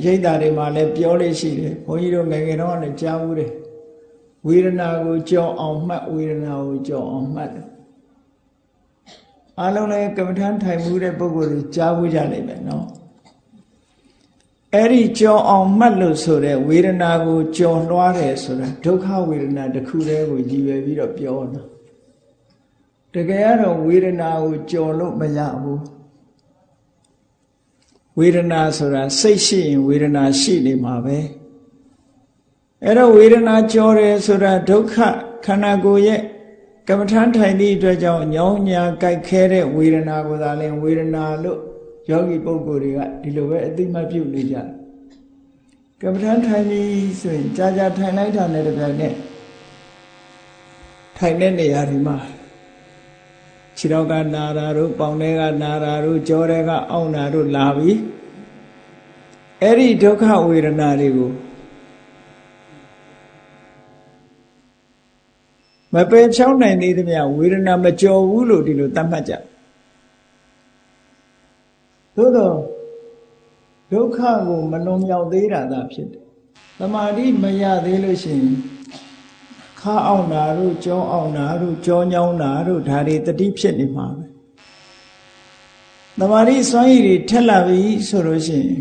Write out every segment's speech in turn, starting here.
ရိတ်တာတွေမှာလည်းပြောလို့ရှိတယ်ဘုန်းကြီးတို့ငယ်ငယ်တော့လည်းကြားဘူးတယ်ဝေဒနာကိုကြော်အောင်မှတ်ဝေဒနာကိုကြော်အောင်မှတ်တယ်အားလုံးလည်းကမ္မထမ်းထိုင်မှုတဲ့ပုဂ္ဂိုလ်တွေကြားဘူးကြလိမ့်မယ်နော်အဲ့ဒီကြော်အောင်မှတ်လို့ဆိုတဲ့ဝေဒနာကိုကြော်လွှားတယ်ဆိုတာဒုက္ခဝေဒနာတစ်ခုတည်းကိုရည်ရွယ်ပြီးတော့ပြောတာတကယ်ကတော့ဝေဒနာကိုကြော်လို့မရဘူးဝေဒနာဆိုတာစိတ်ရှိရင်ဝေဒနာရှိနေမှာပဲအဲ့တော့ဝေဒနာကြော်တယ်ဆိုတာဒုက္ခခန္ဓာကိုယ်ရဲ့ကမ္မထမ်းထိုင်သည့်အတွက်ကြောင့်ညောင်းညာကြိုက်ခဲတဲ့ဝေဒနာကိုသာလင်ဝေဒနာလို့ယောဂီပုဂ္ဂိုလ်တွေကဒီလိုပဲအသိမှတ်ပြုနေကြတယ်ကမ္မထမ်းထိုင်ပြီးဆိုရင်ကြာကြာထိုင်လိုက်တာနဲ့တပြိုင်နက်ထိုင်တဲ့နေရာဒီမှာခြေထောက်ကနာတာတို့ပေါင်တွေကနာတာတို့ကြောတွေကအောင့်တာတို့လာပြီအဲ့ဒီဒုက္ခဝေဒနာတွေကိုမပယ်ဖြောင်းနိုင်သေးသမျှဝေဒနာမကြော်ဘူးလို့ဒီလိုသတ်မှတ်ကြသို့တော့ဒုက္ခကိုမလွန်မြောက်သေးတာသာဖြစ်တယ်သမာဓိမရသေးလို့ရှိရင်ခါအောင်တာတို့ကြောအောင်တာတို့ကြောညောင်းတာတို့ဒါတွေတတိဖြစ်နေမှာပဲသမာဓိစွမ်းရည်တွေထက်လာပြီဆိုလို့ရှိရင်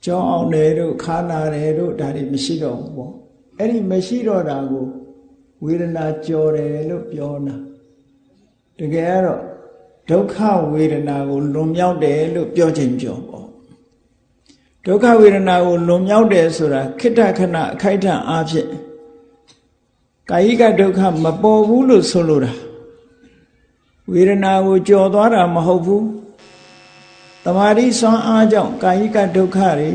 ကြောအောင်တယ်တို့ခါနာတယ်တို့ဒါတွေမရှိတော့ဘူးပေါ့အဲ့ဒီမရှိတော့တာကိုဝေဒနာကြော်တယ်လို့ပြောတာတကယ်ကတော့ဒုက္ခဝေဒနာကိုလွန်မြောက်တယ်လို့ပြောခြင်းပြောပေါ့ဒုက္ခဝေဒနာကိုလွန်မြောက်တယ်ဆိုတာခိတ္တခဏအခိုက်အတန့်အားဖြင့်ကာယိကဒုက္ခမပေါ်ဘူးလို့ဆိုလိုတာဝေဒနာကိုကြော်သွားတာမဟုတ်ဘူးတမာတိစွမ်းအားကြောင့်ကာယိကဒုက္ခတွေ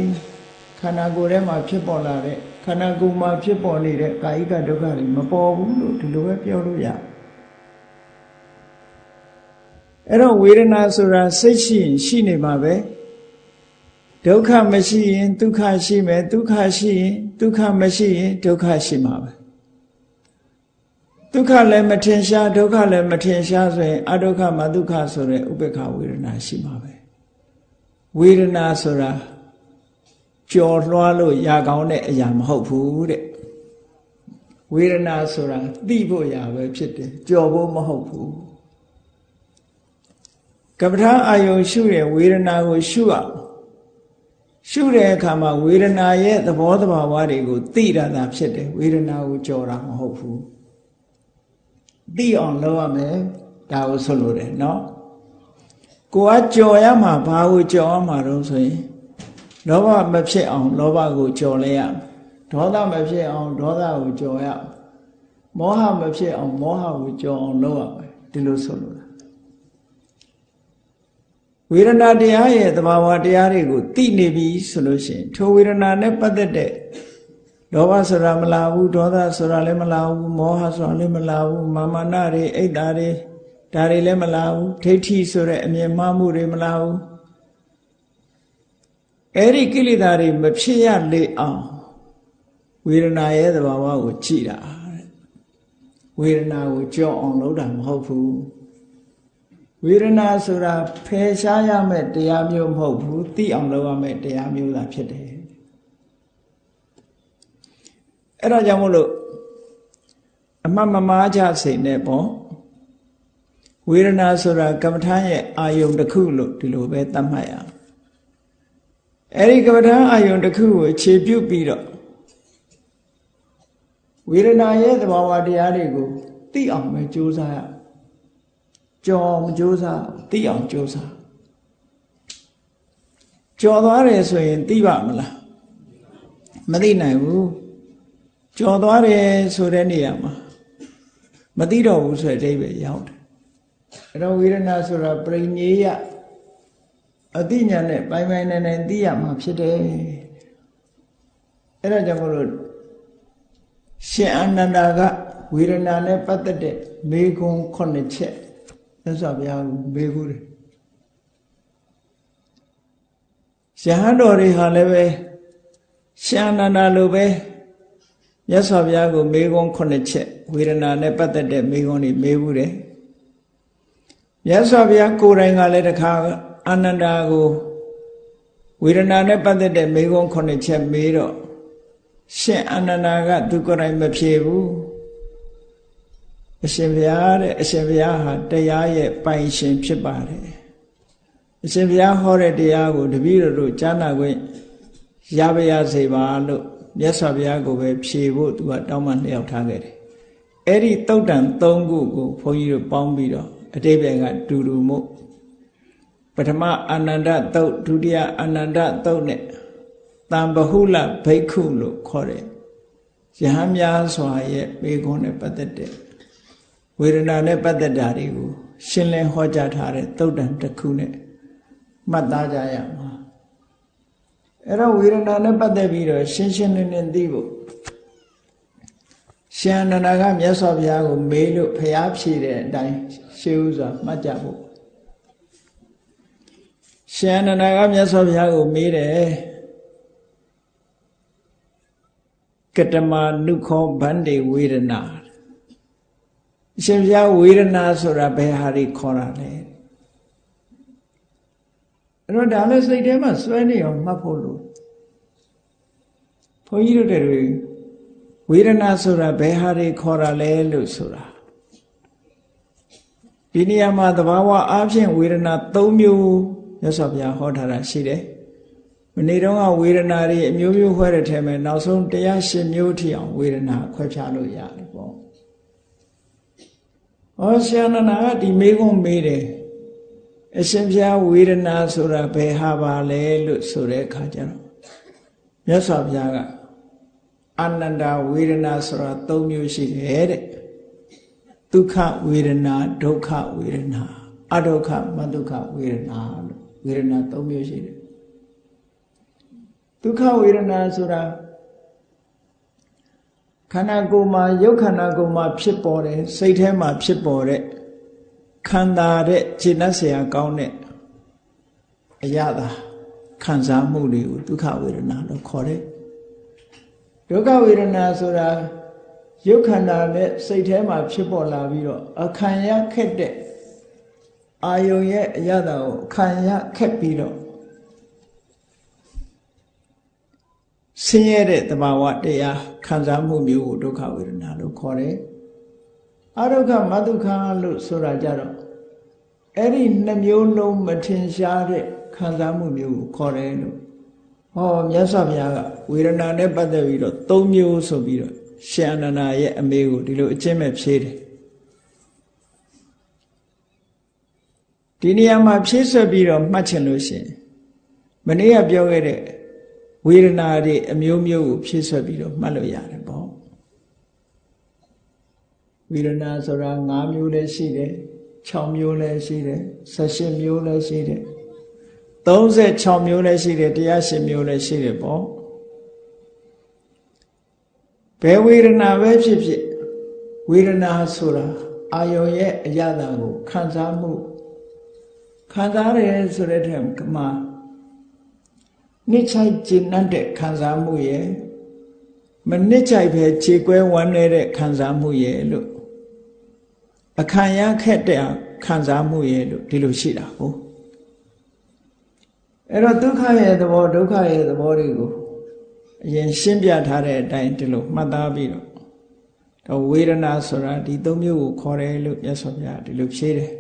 ခန္ဓာကိုယ်ထဲမှာဖြစ်ပေါ်လာတဲ့ခန္ဓာကိုယ်မှာဖြစ်ပေါ်နေတဲ့ကာယိကဒုက္ခတွေမပေါ်ဘူးလို့ဒီလိုပဲပြောလို့ရအဲ့တော့ဝေဒနာဆိုတာစိတ်ရှိရင်ရှိနေမှာပဲဒုက္ခမရှိရင်ဒုက္ခရှိမယ်ဒုက္ခရှိရင်ဒုက္ခမရှိရင်ဒုက္ခရှိမှာပဲဒုက္ခလည်းမထင်ရှားဒုက္ခလည်းမထင်ရှားဆိုရင်အဒုက္ခမဒုက္ခဆိုတဲ့ဥပေက္ခဝေဒနာရှိမှာပဲဝေဒနာဆိုတာကြော်လွှားလို့ရကောင်းတဲ့အရာမဟုတ်ဘူးတဲ့ဝေဒနာဆိုတာသိဖို့ရာပဲဖြစ်တယ်ကြော်ဖို့မဟုတ်ဘူးကပ္ပထာအာယုံရှုရဲ့ဝေဒနာကိုရှုအောင်ရှုတဲ့အခါမှာဝေဒနာရဲ့သဘောတဘာဝတွေကိုသိတာသာဖြစ်တယ်ဝေဒနာကိုကြော်တာမဟုတ်ဘူးသိအောင်လုပ်ရမယ်ဒါကိုဆိုလိုတယ်နော်ကိုကကြော်ရမှာဘာကိုကြော်ရမှာတော့ဆိုရင်လောဘမဖြစ်အောင်လောဘကိုကြော်လဲရမယ်ဒေါသမဖြစ်အောင်ဒေါသကိုကြော်ရမယ်မောဟမဖြစ်အောင်မောဟကိုကြော်အောင်လုပ်ရမယ်ဒီလိုဆိုလိုတာဝေဒနာတရားရဲ့သဘာဝတရားတွေကိုသိနေပြီဆိုလို့ရှိရင်ထိုဝေဒနာနဲ့ပတ်သက်တဲ့လောဘဆိုတာမလာဘူးဒေါသဆိုတာလည်းမလာဘူးမောဟဆိုတာလည်းမလာဘူးမာမနတွေအိတ်တာတွေဒါတွေလည်းမလာဘူးဒိဋ္ဌိဆိုတဲ့အမြင်မှားမှုတွေမလာဘူးအဲ့ဒီကိလေသာတွေမဖြစ်ရလေအောင်ဝေဒနာရဲ့သဘာဝကိုကြည့်တာဝေဒနာကိုကြောက်အောင်လုပ်တာမဟုတ်ဘူးဝေဒနာဆိုတာဖယ်ရှားရမယ့်တရားမျိုးမဟုတ်ဘူးသိအောင်လုပ်ရမယ့်တရားမျိုးသာဖြစ်တယ်အဲ့ဒါကြောင့်မို့လို့အမှတ်မမှားကြစိတ်နဲ့ပေါ့ဝေဒနာဆိုတာကမ္မထာရဲ့အာယုံတစ်ခုလို့ဒီလိုပဲသတ်မှတ်ရအောင်အဲ့ဒီကမ္မထာအာယုံတစ်ခုကိုအခြေပြုပြီးတော့ဝေဒနာရဲ့သဘာဝတရားတွေကိုသိအောင်ပဲကြိုးစားရကြော်မကြိုးစားသိအောင်ကြိုးစားကြော်သွားတယ်ဆိုရင်သိပါမလားမသိနိုင်ဘူးကြော်သွားတယ်ဆိုတဲ့နေရာမှာမသိတော့ဘူးဆိုတဲ့အဓိပ္ပာယ်ရောက်တယ်အဲ့တော့ဝေဒနာဆိုတာပရိညေယအသိဉာဏ်နဲ့ပိုင်ပိုင်နိုင်နိုင်သိရမှာဖြစ်တယ်အဲ့ဒါကြောင့်မို့လို့ရှင်အာနန္ဒာကဝေဒနာနဲ့ပတ်သက်တဲ့မေခွန်း9ချက်သက်စွာဘုရားမေးဘူးတယ်ရဟန်းတော်တွေဟာလည်းပဲရှင်အာနန္ဒာလိုပဲမြတ်စွာဘုရားကိုမေခွန်း9ချက်ဝေဒနာနဲ့ပတ်သက်တဲ့မေခွန်းတွေမေးဘူးတယ်မြတ်စွာဘုရားကိုယ်တိုင်ကလည်းတခါအာနန္ဒာကို ဝေဒနာနဲ့ပတ်သက်တဲ့မေးခွန်း9ချက်မေးတော့ရှင်အာနန္ဒာကသူကိုယ်တိုင်မဖြေဘူးအရှင်ဘုရားတဲ့အရှင်ဘုရားဟာတရားရဲ့ပိုင်ရှင်ဖြစ်ပါတယ်အရှင်ဘုရားဟောတဲ့တရားကိုတပည့်တော်တို့ကြားနာခွင့်ရပါရစေပါလို့မြတ်စွာဘုရားကိုပဲဖြေဖို့သူကတောင်းပန်လျှောက်ထားခဲ့တယ်အဲ့ဒီတုတ်တန်3ခုကိုဘုန်းကြီးတို့ပေါင်းပြီးတော့အတိပ္ပယ်ကတူတူမို့ပထမအာနန္ဒတုတ်ဒုတိယအာနန္ဒတုတ်နဲ့တံဘဟုလဘိက္ခုလို့ခေါ်တယ်ယဟန်များစွာရဲ့မေခွန်းနဲ့ပတ်သက်တဲ့ဝေဒနာနဲ့ပတ်သက်တာတွေကိုရှင်းလင်းဟောကြားထားတဲ့တုတ်တန်တစ်ခုနဲ့မှတ်သားကြရမှာအဲ့တော့ဝေဒနာနဲ့ပတ်သက်ပြီးတော့ရှင်းရှင်းလင်းလင်းသိဖို့ရှင်အနန္ဒာကမြတ်စွာဘုရားကိုမေးလို့ဘုရားဖြေတဲ့အတိုင်းရှေးဥစွာမှတ်ကြဖို့ရှင်အနန္ဒာကမြတ်စွာဘုရားကိုမေးတယ်ကတမနုခောဗန္တိဝေဒနာအရှင်ဘုရားဝေဒနာဆိုတာဘယ်ဟာတွေခေါ်တာလဲအဲ့တော့ဒါလည်းစိတ်ထဲမှာစွဲနေအောင်မှတ်ဖို့လို့ဘုန်းကြီးတို့တွေဝေဒနာဆိုတာဘယ်ဟာတွေခေါ်တာလဲလို့ဆိုတာဒီနေရာမှာသဘာဝအားဖြင့်ဝေဒနာ3မျိုးမြတ်စွာဘုရားဟောထားတာရှိတယ်မနေ့တုန်းကဝေဒနာတွေအမျိုးမျိုးခွဲတဲ့ထဲမှာနောက်ဆုံး108မျိုးထိအောင်ဝေဒနာခွဲခြားလို့ရတယ်ပေါ့ဟောဆရာနန္ဒာကဒီမေးခွန်းမေးတယ်အရှင်ဘုရားဝေဒနာဆိုတာဘယ်ဟာပါလဲလို့ဆိုတဲ့အခါကျတော့မြတ်စွာဘုရားကအာနန္ဒာဝေဒနာဆိုတာ3မျိုးရှိတယ်တဲ့ဒုက္ခဝေဒနာဒုက္ခဝေဒနာအဒုက္ခမဒုက္ခဝေဒနာလို့ဝေဒနာ3မျိုးရှိတယ်ဒုက္ခဝေဒနာဆိုတာခန္ဓာကိုယ်မှာရုပ်ခန္ဓာကိုယ်မှာဖြစ်ပေါ်တယ်စိတ်ထဲမှာဖြစ်ပေါ်တဲ့ခံစားတဲ့ခြေနှက်เสียကောင်းတဲ့အရာသာခံစားမှုတွေကိုဒုက္ခဝေဒနာလို့ခေါ်တယ်ဒုက္ခဝေဒနာဆိုတာရုပ်ခန္ဓာနဲ့စိတ်ထဲမှာဖြစ်ပေါ်လာပြီးတော့အခံရခက်တဲ့အာယုံရဲ့အရာသာကိုခံရခက်ပြီးတော့ဆင်းရဲတဲ့သဘာဝတရားခံစားမှုမျိုးကိုဒုက္ခဝေဒနာလို့ခေါ်တယ်အဒုက္ခမဒုက္ခလို့ဆိုတာကြတော့အဲ့ဒီ2မျိုးလုံးမထင်ရှားတဲ့ခံစားမှုမျိုးကိုခေါ်တယ်လို့ဟောမြတ်စွာဘုရားကဝေဒနာနဲ့ပတ်သက်ပြီးတော့3မျိုးဆိုပြီးတော့ရှင်အနန္ဒာရဲ့အမေကိုဒီလိုအကျင့်မဲ့ဖြေးတယ်ဒီနေရာမှာဖြည့်ဆွက်ပြီးတော့မှတ်ချင်လို့ရှိရင်မနေ့ကပြောခဲ့တဲ့ဝေဒနာတွေအမျိုးမျိုးကိုဖြည့်ဆွက်ပြီးတော့မှတ်လို့ရတယ်ပေါ့ဝေဒနာဆိုတာ5မျိုးလည်းရှိတယ်6မျိုးလည်းရှိတယ်18မျိုးလည်းရှိတယ်36မျိုးလည်းရှိတယ်108မျိုးလည်းရှိတယ်ပေါ့ဘယ်ဝေဒနာပဲဖြစ်ဖြစ်ဝေဒနာဆိုတာအာယုံရဲ့အရသာကိုခံစားမှုခံစားရတယ်ဆိုတဲ့ထက်ကမှနှစ်ချိုက်ကျဉ်းတဲ့ခံစားမှုရဲ့မနှစ်ချိုက်ပဲခြေကွဲဝမ်းနေတဲ့ခံစားမှုရဲ့လို့အခံရခက်တဲ့ခံစားမှုရဲ့လို့ဒီလိုရှိတာဟုတ်အဲ့တော့ဒုက္ခရဲ့သဘောဒုက္ခရဲ့သဘောတွေကိုအရင်ရှင်းပြထားတဲ့အတိုင်းဒီလိုမှတ်သားပြီးတော့ဝေဒနာဆိုတာဒီ3မျိုးကိုခေါ်တယ်လို့မြတ်စွာဘုရားဒီလိုဖြေတယ်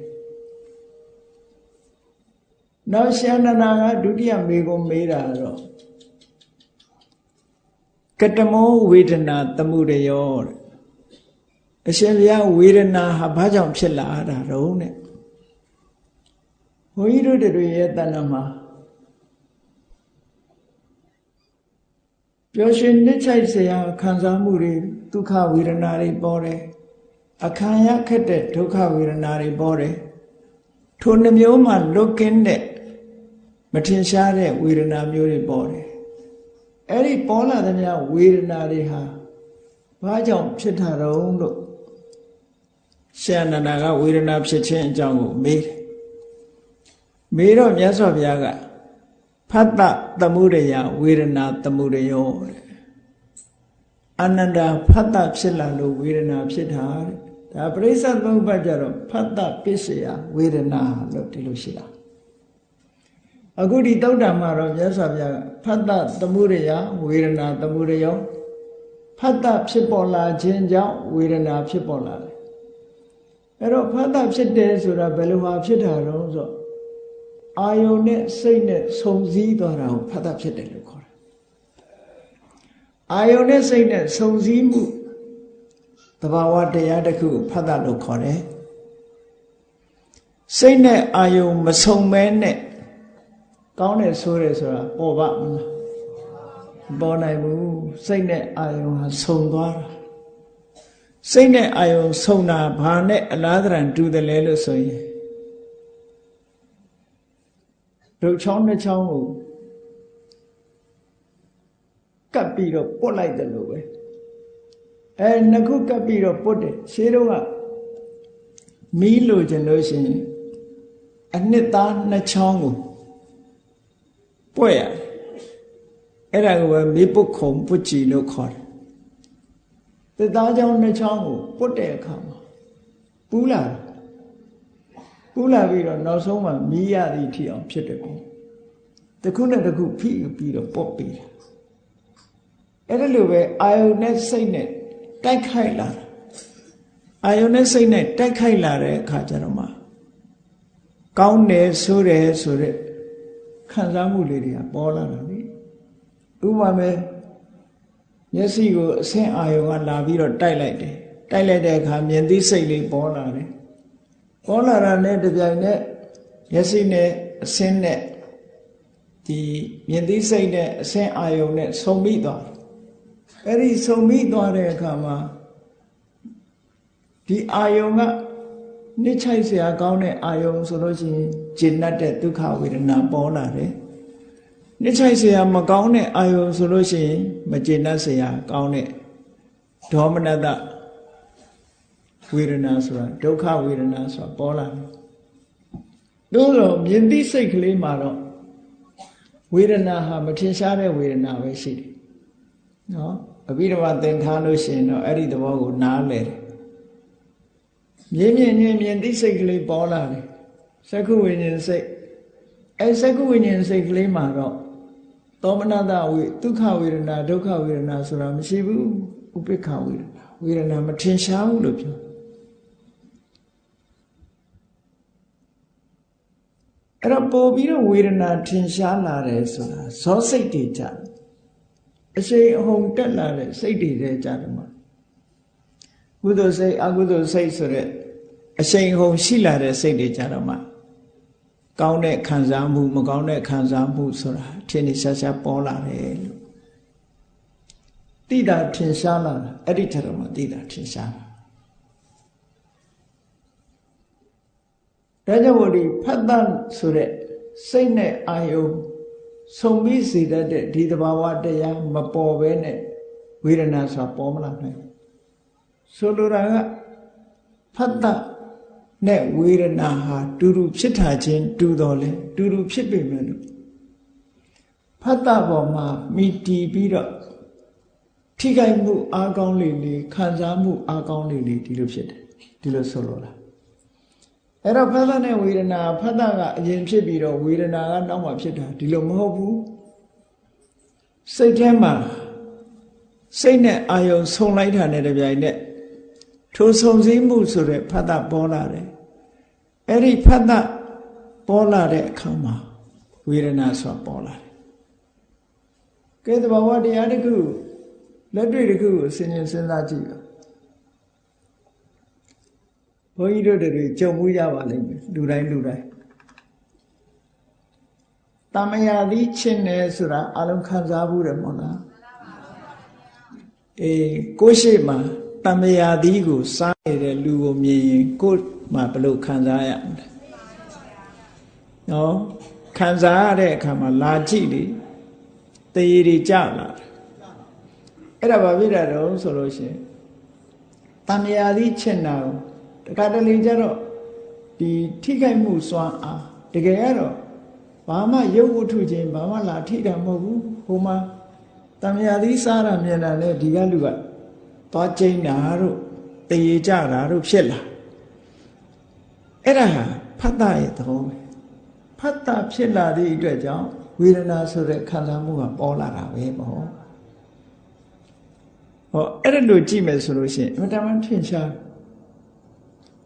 နောက်ရှင်အနန္ဒာကဒုတိယမေကိုမေးတာတော့ကတမောဝေဒနာသမှုရယောတဲ့အရှင်ဘုရားဝေဒနာဟာဘာကြောင့်ဖြစ်လာတာတော့တဲ့ဘုန်းကြီးတို့တွေရဲ့တဏ္ဍာမှာပျော်ရွှင်နှစ်ချိုက်စရာခံစားမှုတွေဒုက္ခဝေဒနာတွေပေါ်တယ်အခံရခက်တဲ့ဒုက္ခဝေဒနာတွေပေါ်တယ်ထိုနှမျိုးမှလွတ်ကင်းတဲ့မထင်ရှားတဲ့ဝေဒနာမျိုးတွေပေါ်တယ်အဲ့ဒီပေါ်လာတဲ့များဝေဒနာတွေဟာဘာကြောင့်ဖြစ်တာတော့လို့ရှင်အနန္ဒာကဝေဒနာဖြစ်ခြင်းအကြောင်းကိုမေးတယ်မေးတော့မြတ်စွာဘုရားကဖတ္တသမုဒယဝေဒနာသမုဒယောတဲ့အနန္တဖတ္တဖြစ်လာလို့ဝေဒနာဖြစ်တာတဲ့ဒါပရိစ္ဆေသမုပ္ပါဒ်ကြတော့ဖတ္တပစ္စယဝေဒနာလို့ဒီလိုရှိတာ အခုဒီသုတ်တံမှာတော့မြတ်စွာဘုရားဖတ်တသမုဒယဝေဒနာသမုဒယောဖတ်တဖြစ်ပေါ်လာခြင်းကြောင့်ဝေဒနာဖြစ်ပေါ်လာတယ်အဲ့တော့ဖတ်တဖြစ်တယ်ဆိုတာဘယ်လိုဟာဖြစ်တာတော့ဆိုအာယုန်နဲ့စိတ်နဲ့ဆုံစည်းသွားတာကိုဖတ်တဖြစ်တယ်လို့ခေါ်တယ်အာယုန်နဲ့စိတ်နဲ့ဆုံစည်းမှုသဘာဝတရားတစ်ခုကိုဖတ်တလို့ခေါ်တယ်စိတ်နဲ့အာယုန်မဆုံမဲနဲ့ကောင်းတယ်ဆိုတယ်ဆိုတာပေါ်ပါမလားပေါ်နိုင်ဘူးစိတ်နဲ့အာယုံဟာဆုံသွားတာစိတ်နဲ့အာယုံဆုံတာဘာနဲ့အလားတန်တူတယ်လဲလို့ဆိုရင်ရုပ်ချောင်းနှစ်ချောင်းကိုကပ်ပြီးတော့ပုတ်လိုက်တယ်လို့ပဲနှစ်ခုကပ်ပြီးတော့ပုတ်တယ်ရှင်းတော့ကမီးလိုချင်လို့ရှိရင်အနှစ်သားနှစ်ချောင်းကိုပွက်ရတယ်အဲ့ဒါကိုပဲမေးပုတ်ခုံပုတ်ကြည်လို့ခေါ်တယ်တစ်သားချောင်းနှစ်ချောင်းကိုပုတ်တဲ့အခါမှာပူးလာပြီးတော့နောက်ဆုံးမှမီးရသည့်ထိအောင်ဖြစ်တယ်ပေါ့တစ်ခုနဲ့တစ်ခုဖိပြီးတော့ပုတ်ပြီးတယ်အဲ့ဒါလိုပဲအာယုန်နဲ့စိတ်နဲ့တိုက်ခိုက်လာအာယုန်နဲ့စိတ်နဲ့တိုက်ခိုက်လာတဲ့အခါကျတော့မှကောင်းတယ်ဆိုတယ်ဆိုတဲ့ခံစားမှုလေးတွေကပေါ်လာတာလေဥပမာမဲ့မျက်စိကိုအဆင်းအာယုံကလာပြီးတော့တိုက်လိုက်တယ်တိုက်လိုက်တဲ့အခါမြင်သိစိတ်လေးပေါ်လာတယ်ပေါ်လာတာနဲ့တပြိုင်နက်မျက်စိနဲ့အဆင်းနဲ့ဒီမြင်သိစိတ်နဲ့အဆင်းအာယုံနဲ့ဆုံမိသွားတယ်အဲ့ဒီဆုံမိသွားတဲ့အခါမှာဒီအာယုံကနှိမ့်ချိုက်เสียကောင်းတဲ့အာယုံဆိုလို့ရှိရင်ဂျင်တ်တဲ့ဒုက္ခဝေဒနာပေါ်လာတယ်နှိမ့်ချိုက်เสียမကောင်းတဲ့အာယုံဆိုလို့ရှိရင်မဂျင်တ်เสียကောင်းတဲ့ဒေါမနတဝေဒနာဆိုတာဒုက္ခဝေဒနာဆိုတာပေါ်လာတယ်တို့တော့မြင်သိစိတ်ကလေးမှာတော့ဝေဒနာဟာမထင်ရှားတဲ့ဝေဒနာပဲရှိတယ်နော်အဘိဓမ္မာသင်္ခါလို့ရှိရင်တော့အဲ့ဒီသဘောကိုနားလည်တယ်မြင်သိစိတ်ကလေးပေါ်လာတယ်သက္ခုဝိညာဉ်စိတ်အဲသက္ခုဝိညာဉ်စိတ်ကလေးမှာတော့သောမနတဒုက္ခဝေဒနာဒုက္ခဝေဒနာဆိုတာမရှိဘူးဥပိ္ပခဝေဒနာမထင်ရှားဘူးလို့ပြောအဲ့တော့ပို့ပြီးတော့ဝေဒနာထင်ရှားလာတယ်ဆိုတာဇောစိတ်တွေကြတယ်အရှိန်အဟုန်တက်လာတဲ့စိတ်တွေထဲကြတယ်မှာကုသိုလ်စိတ်အကုသိုလ်စိတ်ဆိုတဲ့အရှိန်အဟုန်ရှိလာတဲ့စိတ်တွေကြတော့မှကောင်းတဲ့ခံစားမှုမကောင်းတဲ့ခံစားမှုဆိုတာထင်ရှားရှားပေါ်လာတယ်လို့သိတာထင်ရှားလာတာအဲ့ဒီထက်တော့မှသိတာထင်ရှားလာဒါကြောင့်မို့ဒီဖတ်တဆိုတဲ့စိတ်နဲ့အာယုံဆုံပြီးစေတတ်တဲ့ဒီသဘာဝတရားမပေါ်ဘဲနဲ့ဝေဒနာဆိုတာပေါ်မလာနိုင်ဆိုလိုတာကဖတ်တနဲ့ဝေဒနာဟာတူတူဖြစ်တာချင်းတူတော်လဲတူတူဖြစ်ပေမဲ့လို့ဖတ်တပေါ်မှာမိတီးပြီးတော့ထိခိုက်မှုအားကောင်းလေးခံစားမှုအားကောင်းလေးဒီလိုဖြစ်တယ်ဒီလိုဆိုလိုတာအဲ့တော့ဖတ်တနဲ့ဝေဒနာဖတ်တကအရင်ဖြစ်ပြီးတော့ဝေဒနာကနောက်မှဖြစ်တာဒီလိုမဟုတ်ဘူးစိတ်ထဲမှာစိတ်နဲ့အာယုံဆုံလိုက်တာနဲ့တပြိုင်နက်ထိုဆုံစည်းမှုဆိုတဲ့ဖတ်တပေါ်လာတယ်အဲ့ဒီဖတ်တပေါ်လာတဲ့အခါမှာဝေဒနာဆိုတာပေါ်လာတယ်ကဲသဘာဝတရားတစ်ခုလက်တွေ့တစ်ခုကိုစဉ်းစားကြည့်ပါဘုန်းကြီးတို့တွေကြုံမှုရပါလိမ့်မယ်လူတိုင်းတမယာသီးချင်းတယ်ဆိုတာအလုံးခံစားဘူးတယ်မဟုတ်လားကိုရှိမှတမယာသီးကိုစားနေတဲ့လူကိုမြင်ရင်ကိုမှဘယ်လိုခံစားရမလဲနော်ခံစားရတဲ့အခါမှာလာကြည့်လေတရေတွေကြလာအဲ့ဒါဘာဖြစ်တာတော့ဆိုလို့ရှိရင်တမယာသီးချင်းတာကိုတခါတလေကျတော့ဒီထိခိုက်မှုစွမ်းအားတကယ်ကတော့ဘာမှရုပ်ဝတ္ထုချင်းဘာမှလာထိတာမဟုတ်ဘူးဟိုမှာတမယာသီးစားတာမြင်တာနဲ့ဒီကလူကသွားကျိန်းတာတို့တရေကြတာတို့ဖြစ်လာအဲ့ဒါဟာဖတ်တရဲ့သဘောပဲ ဖတ်တာဖြစ်လာသည့်အတွက်ကြောင့်ဝေဒနာဆိုတဲ့ခံစားမှုကပေါ်လာတာပဲပေါ့ဟောအဲ့ဒါလို့ကြည့်မယ်ဆိုလို့ရှိရင်အမှန်တမ်းထင်ရှား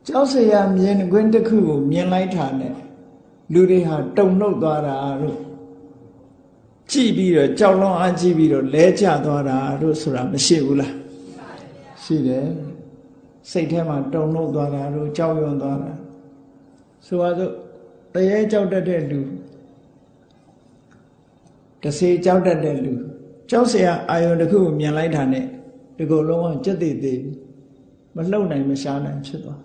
ကြောက်စရာမြင်ကွင်းတစ်ခုကိုမြင်လိုက်တာနဲ့လူတွေဟာတုန်လှုပ်သွားတာတို့ကြည့်ပြီးတော့ကြောက်လွန်အားကြည့်ပြီးတော့လဲကျသွားတာတို့ဆိုတာမရှိဘူးလားရှိတယ်စိတ်ထဲမှာတုန်လှုပ်သွားတာတို့ကြောက်ရွံ့သွားတာဆိုပါစို့တရေကြောက်တတ်တဲ့လူတစေကြောက်တတ်တဲ့လူကြောက်เสียအာယုံတစ်ခုကိုမြင်လိုက်တာနဲ့ဒီကုလုံးကကြက်သေးသေးမလှုပ်နိုင်မရှားနိုင်ဖြစ်သွား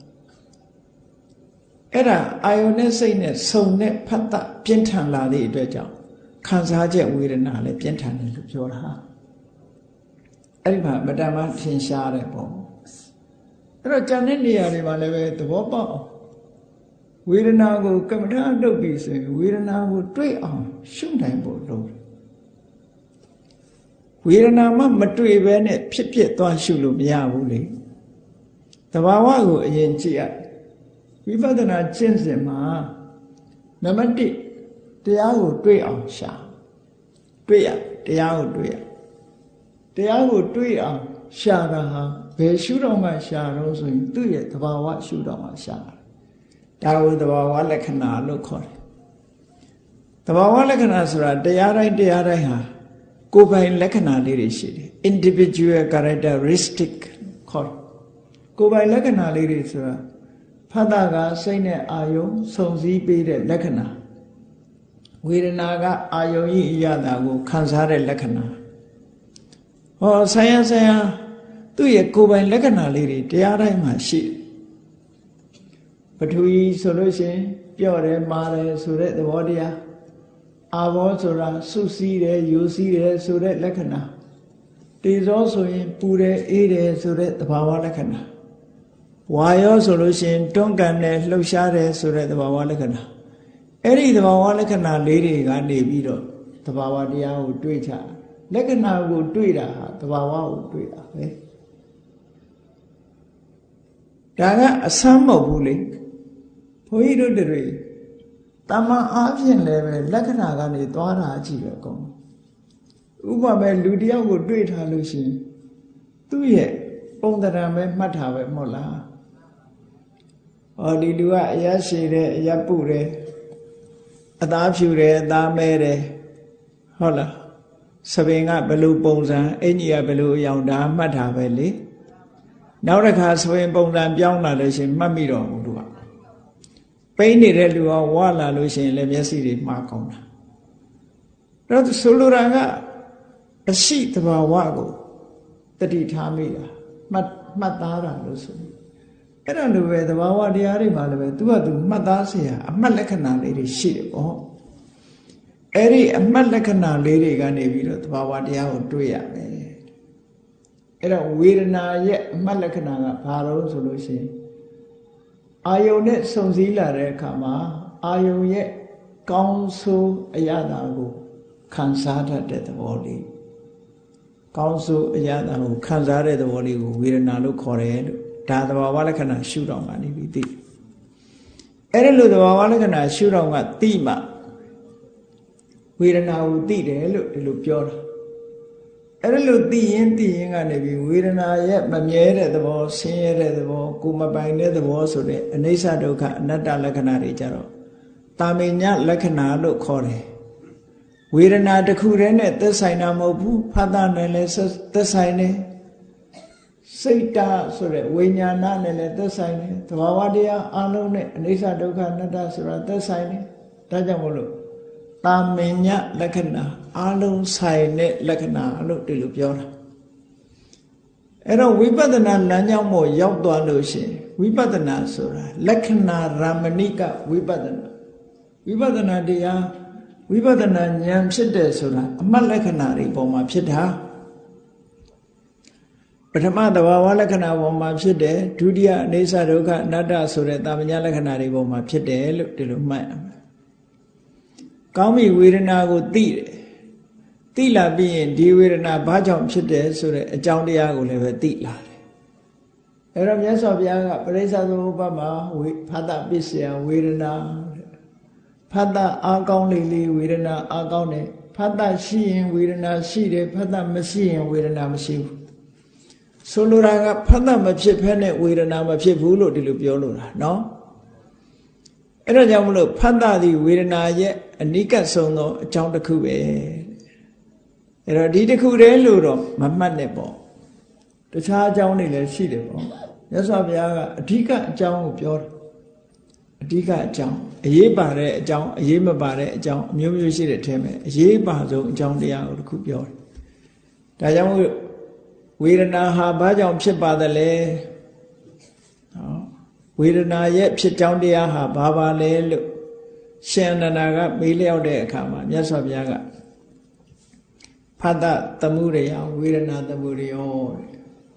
အဲ့ဒါအာယုံနဲ့စိတ်နဲ့စုံနဲ့ဖတ်တာပြင်းထန်လာတဲ့အတွက်ကြောင့်ခံစားချက်ဝေဒနာလည်းပြင်းထန်တယ်လို့ပြောတာအဲ့ဒီမှာမတမထင်ရှားတယ်ပေါ့အဲ့တော့ကြံတဲ့နေရာတွေမှာလည်းပဲသဘောပေါက်အောင်ဝေဒနာကိုကမ္မဋ္ဌာန်းလုပ်ပြီးဆိုရင်ဝေဒနာကိုတွေ့အောင်ရှုနိုင်ဖို့လုပ်ဝေဒနာမှမတွေ့ဘဲနဲ့ဖြစ်ဖြစ်သွားရှုလို့မရဘူးလေသဘာဝကိုအရင်ကြည့်ရဝိပဿနာကျင့်စဉ်မှာနံပါတ်1တရားကိုတွေ့အောင်ရှာတွေ့ရတရားကိုတွေ့ရတရားကိုတွေ့အောင်ရှာတာဟာဘယ်ရှုတော့မှရှာတော့ဆိုရင်သူ့ရဲ့သဘာဝရှုတော့မှရှာတာဒါကိုသဘာဝလက္ခဏာလို့ခေါ်တယ်သဘာဝလက္ခဏာဆိုတာတရားတိုင်းဟာကိုယ်ပိုင်လက္ခဏာလေးတွေရှိတယ် individual characteristic ခေါ်ကိုယ်ပိုင်လက္ခဏာလေးတွေဆိုတာဖတ်တာကစိတ်နဲ့အာယုံစုံစည်းပေးတဲ့လက္ခဏာဝေဒနာကအာယုံဤအရာတာကိုခံစားတဲ့လက္ခဏာဟောဆိုင်ရသူ့ရဲ့ကိုယ်ပိုင်လက္ခဏာလေးတွေတရားတိုင်းမှာရှိတယ်ပထဝီဆိုလို့ရှိရင်ပြော့တယ်မာတယ်ဆိုတဲ့သဘောတရားအာဘောဆိုတာစုစည်းတယ်ယူစည်းတယ်ဆိုတဲ့လက္ခဏာတေဇောဆိုရင်ပူတယ်အေးတယ်ဆိုတဲ့သဘာဝလက္ခဏာဝါယောဆိုလို့ရှိရင်တွန်းကန်တယ်လှုပ်ရှားတယ်ဆိုတဲ့သဘာဝလက္ခဏာအဲ့ဒီသဘာဝလက္ခဏာလေးတွေကနေပြီးတော့သဘာဝတရားကိုတွေ့ချလက္ခဏာကိုတွေ့တာဟာသဘာဝကိုတွေ့တာပဲဒါကအဆမ်းမဟုတ်ဘူးလေဘုန်းကြီးတို့တွေတမန်အားဖြင့်လည်းပဲလက္ခဏာကနေသွားတာကြည့်ပဲကောဥပမာလူတယောက်ကိုတွေ့ထားလို့ရှိရင်သူ့ရဲ့ပုံသဏ္ဍာန်ပဲမှတ်တာပဲမဟုတ်လားဟောဒီလူကအရရှိတယ်အရပုတယ်အသားဖြူတယ်အသားမဲတယ်ဟုတ်လားစပင်ကဘယ်လိုပုံစံအင်ကြီးကဘယ်လိုအယောင်ဒါမှတ်တာပဲလေနောက်တစ်ခါစပင်ပုံစံပြောင်းလာလို့ရှိရင်မှတ်မိတော့ဘူးသူကပိန်းနေတဲ့လူကဝါလာလို့ရှိရင်လည်းမျက်စိတွေမှားကောင်းတာအဲ့တော့ဆိုလိုတာကအရှိတဘာဝကိုတတိထားမိတာမှတ်သားတာလို့ဆိုအဲ့ဒါလိုပဲတဘာဝတရားတွေမှာလည်းပဲသူကသူမှတ်သားเสียအမှတ်လက္ခဏာလေးတွေရှိတယ်ပေါ့အဲ့ဒီအမှတ်လက္ခဏာလေးတွေကနေပြီးတော့တဘာဝတရားကိုတွေ့ရမယ်အဲ့တော့ဝေဒနာရဲ့အမှတ်လက္ခဏာကဘာလို့ဆိုလို့ရှိရင်အာယုန်နဲ့စုံစည်းလာတဲ့အခါမှာအာယုန်ရဲ့ကောင်းဆိုးအရာတာကိုခံစားတတ်တဲ့သဘောလေးကောင်းဆိုးအရာတာကိုခံစားတဲ့သဘောလေးကိုဝေဒနာလို့ခေါ်တယ်လို့ဒါသဘာဝလက္ခဏာရှုထောင့်ကနေပြီးသိအဲ့ဒါလို့သဘာဝလက္ခဏာရှုထောင့်ကသိမှဝေဒနာကိုသိတယ်လို့ဒီလိုပြောတာအဲ့ဒါလို့သိရင်ကနေပြီးဝေဒနာရဲ့မမြဲတဲ့သဘောဆင်းရဲတဲ့သဘောကိုမပိုင်တဲ့သဘောဆိုတဲ့အနိစ္စဒုက္ခအနတ္တလက္ခဏာတွေကြတော့တာမညလက္ခဏာလို့ခေါ်တယ်ဝေဒနာတစ်ခုတည်းနဲ့သက်ဆိုင်တာမဟုတ်ဘူးဖတ်တာနဲ့လည်းသက်ဆိုင်တယ်စိတ်တာဆိုတဲ့ဝိညာဏနဲ့လည်းသက်ဆိုင်တယ်သဘာဝတရားအလုံးနဲ့အနိစ္စဒုက္ခအနတ္တဆိုတာသက်ဆိုင်တယ်ဒါကြောင့်မို့လို့တာမညလက္ခဏာအလုံးဆိုင်တဲ့လက္ခဏာလို့ဒီလိုပြောတာအဲ့တော့ဝိပဿနာလမ်းကြောင်းပေါ်ရောက်သွားလို့ရှိရင်ဝိပဿနာဆိုတာလက္ခဏာရမဏိကဝိပဿနာတရားဝိပဿနာဉာဏ်ဖြစ်တယ်ဆိုတာအမှတ်လက္ခဏာတွေပေါ်မှာဖြစ်တာပထမသဘာဝလက္ခဏာပေါ်မှာဖြစ်တယ်ဒုတိယအနေဆဒုက္ခအနတ္တဆိုတဲ့တာမညလက္ခဏာတွေပေါ်မှာဖြစ်တယ်လို့ဒီလိုမှတ်ရမယ်ကောင်းပြီဝေဒနာကိုသိတယ်သိလာပြီးရင်ဒီဝေဒနာဘာကြောင့်ဖြစ်တယ်ဆိုတဲ့အကြောင်းတရားကိုလည်းပဲသိလာတယ်အဲ့တော့မြတ်စွာဘုရားကပရိစ္ဆေသမုပ္ပါဒ်မှာဖတ်တာပစ္စယဝေဒနာဖ တ်တအားကောင်းလေဝေဒနာအားကောင်းတယ်ဖတ်တရှိရင်ဝေဒနာရှိတယ်ဖတ်တမရှိရင်ဝေဒနာမရှိဘူးဆိုလိုတာကဖတ်တမဖြစ်ဖက်နဲ့ဝေဒနာမဖြစ်ဘူးလို့ဒီလိုပြောလို့တာနော်အဲ့ဒါကြောင့်မလို့ဖတ်တသည်ဝေဒနာရဲ့အနိကဆုံးသောအကြောင်းတစ်ခုပဲအဲ့တော့ဒီတစ်ခုတည်းလို့တော့မမှတ်နဲ့ပေါ့တခြားအကြောင်းတွေလည်းရှိတယ်ပေါ့မြတ်စွာဘုရားကအဓိကအကြောင်းကိုပြောတယ်အဓိကအကြောင်းအရေးပါတဲ့အကြောင်းအရေးမပါတဲ့အကြောင်းအမျိုးမျိုးရှိတဲ့အထဲမှာအရေးပါဆုံးအကြောင်းတရားကိုတစ်ခုပြောတယ်ဒါကြောင့်ဝေဒနာဟာဘာကြောင့်ဖြစ်ပါသလဲဝေဒနာရဲ့ဖြစ်ကြောင်းတရားဟာဘာပါလဲလို့ရှင်အနန္ဒာကမေးလျောက်တဲ့အခါမှာမြတ်စွာဘုရားကဖတ်တသမုဒယဝေဒနာသမုဒယော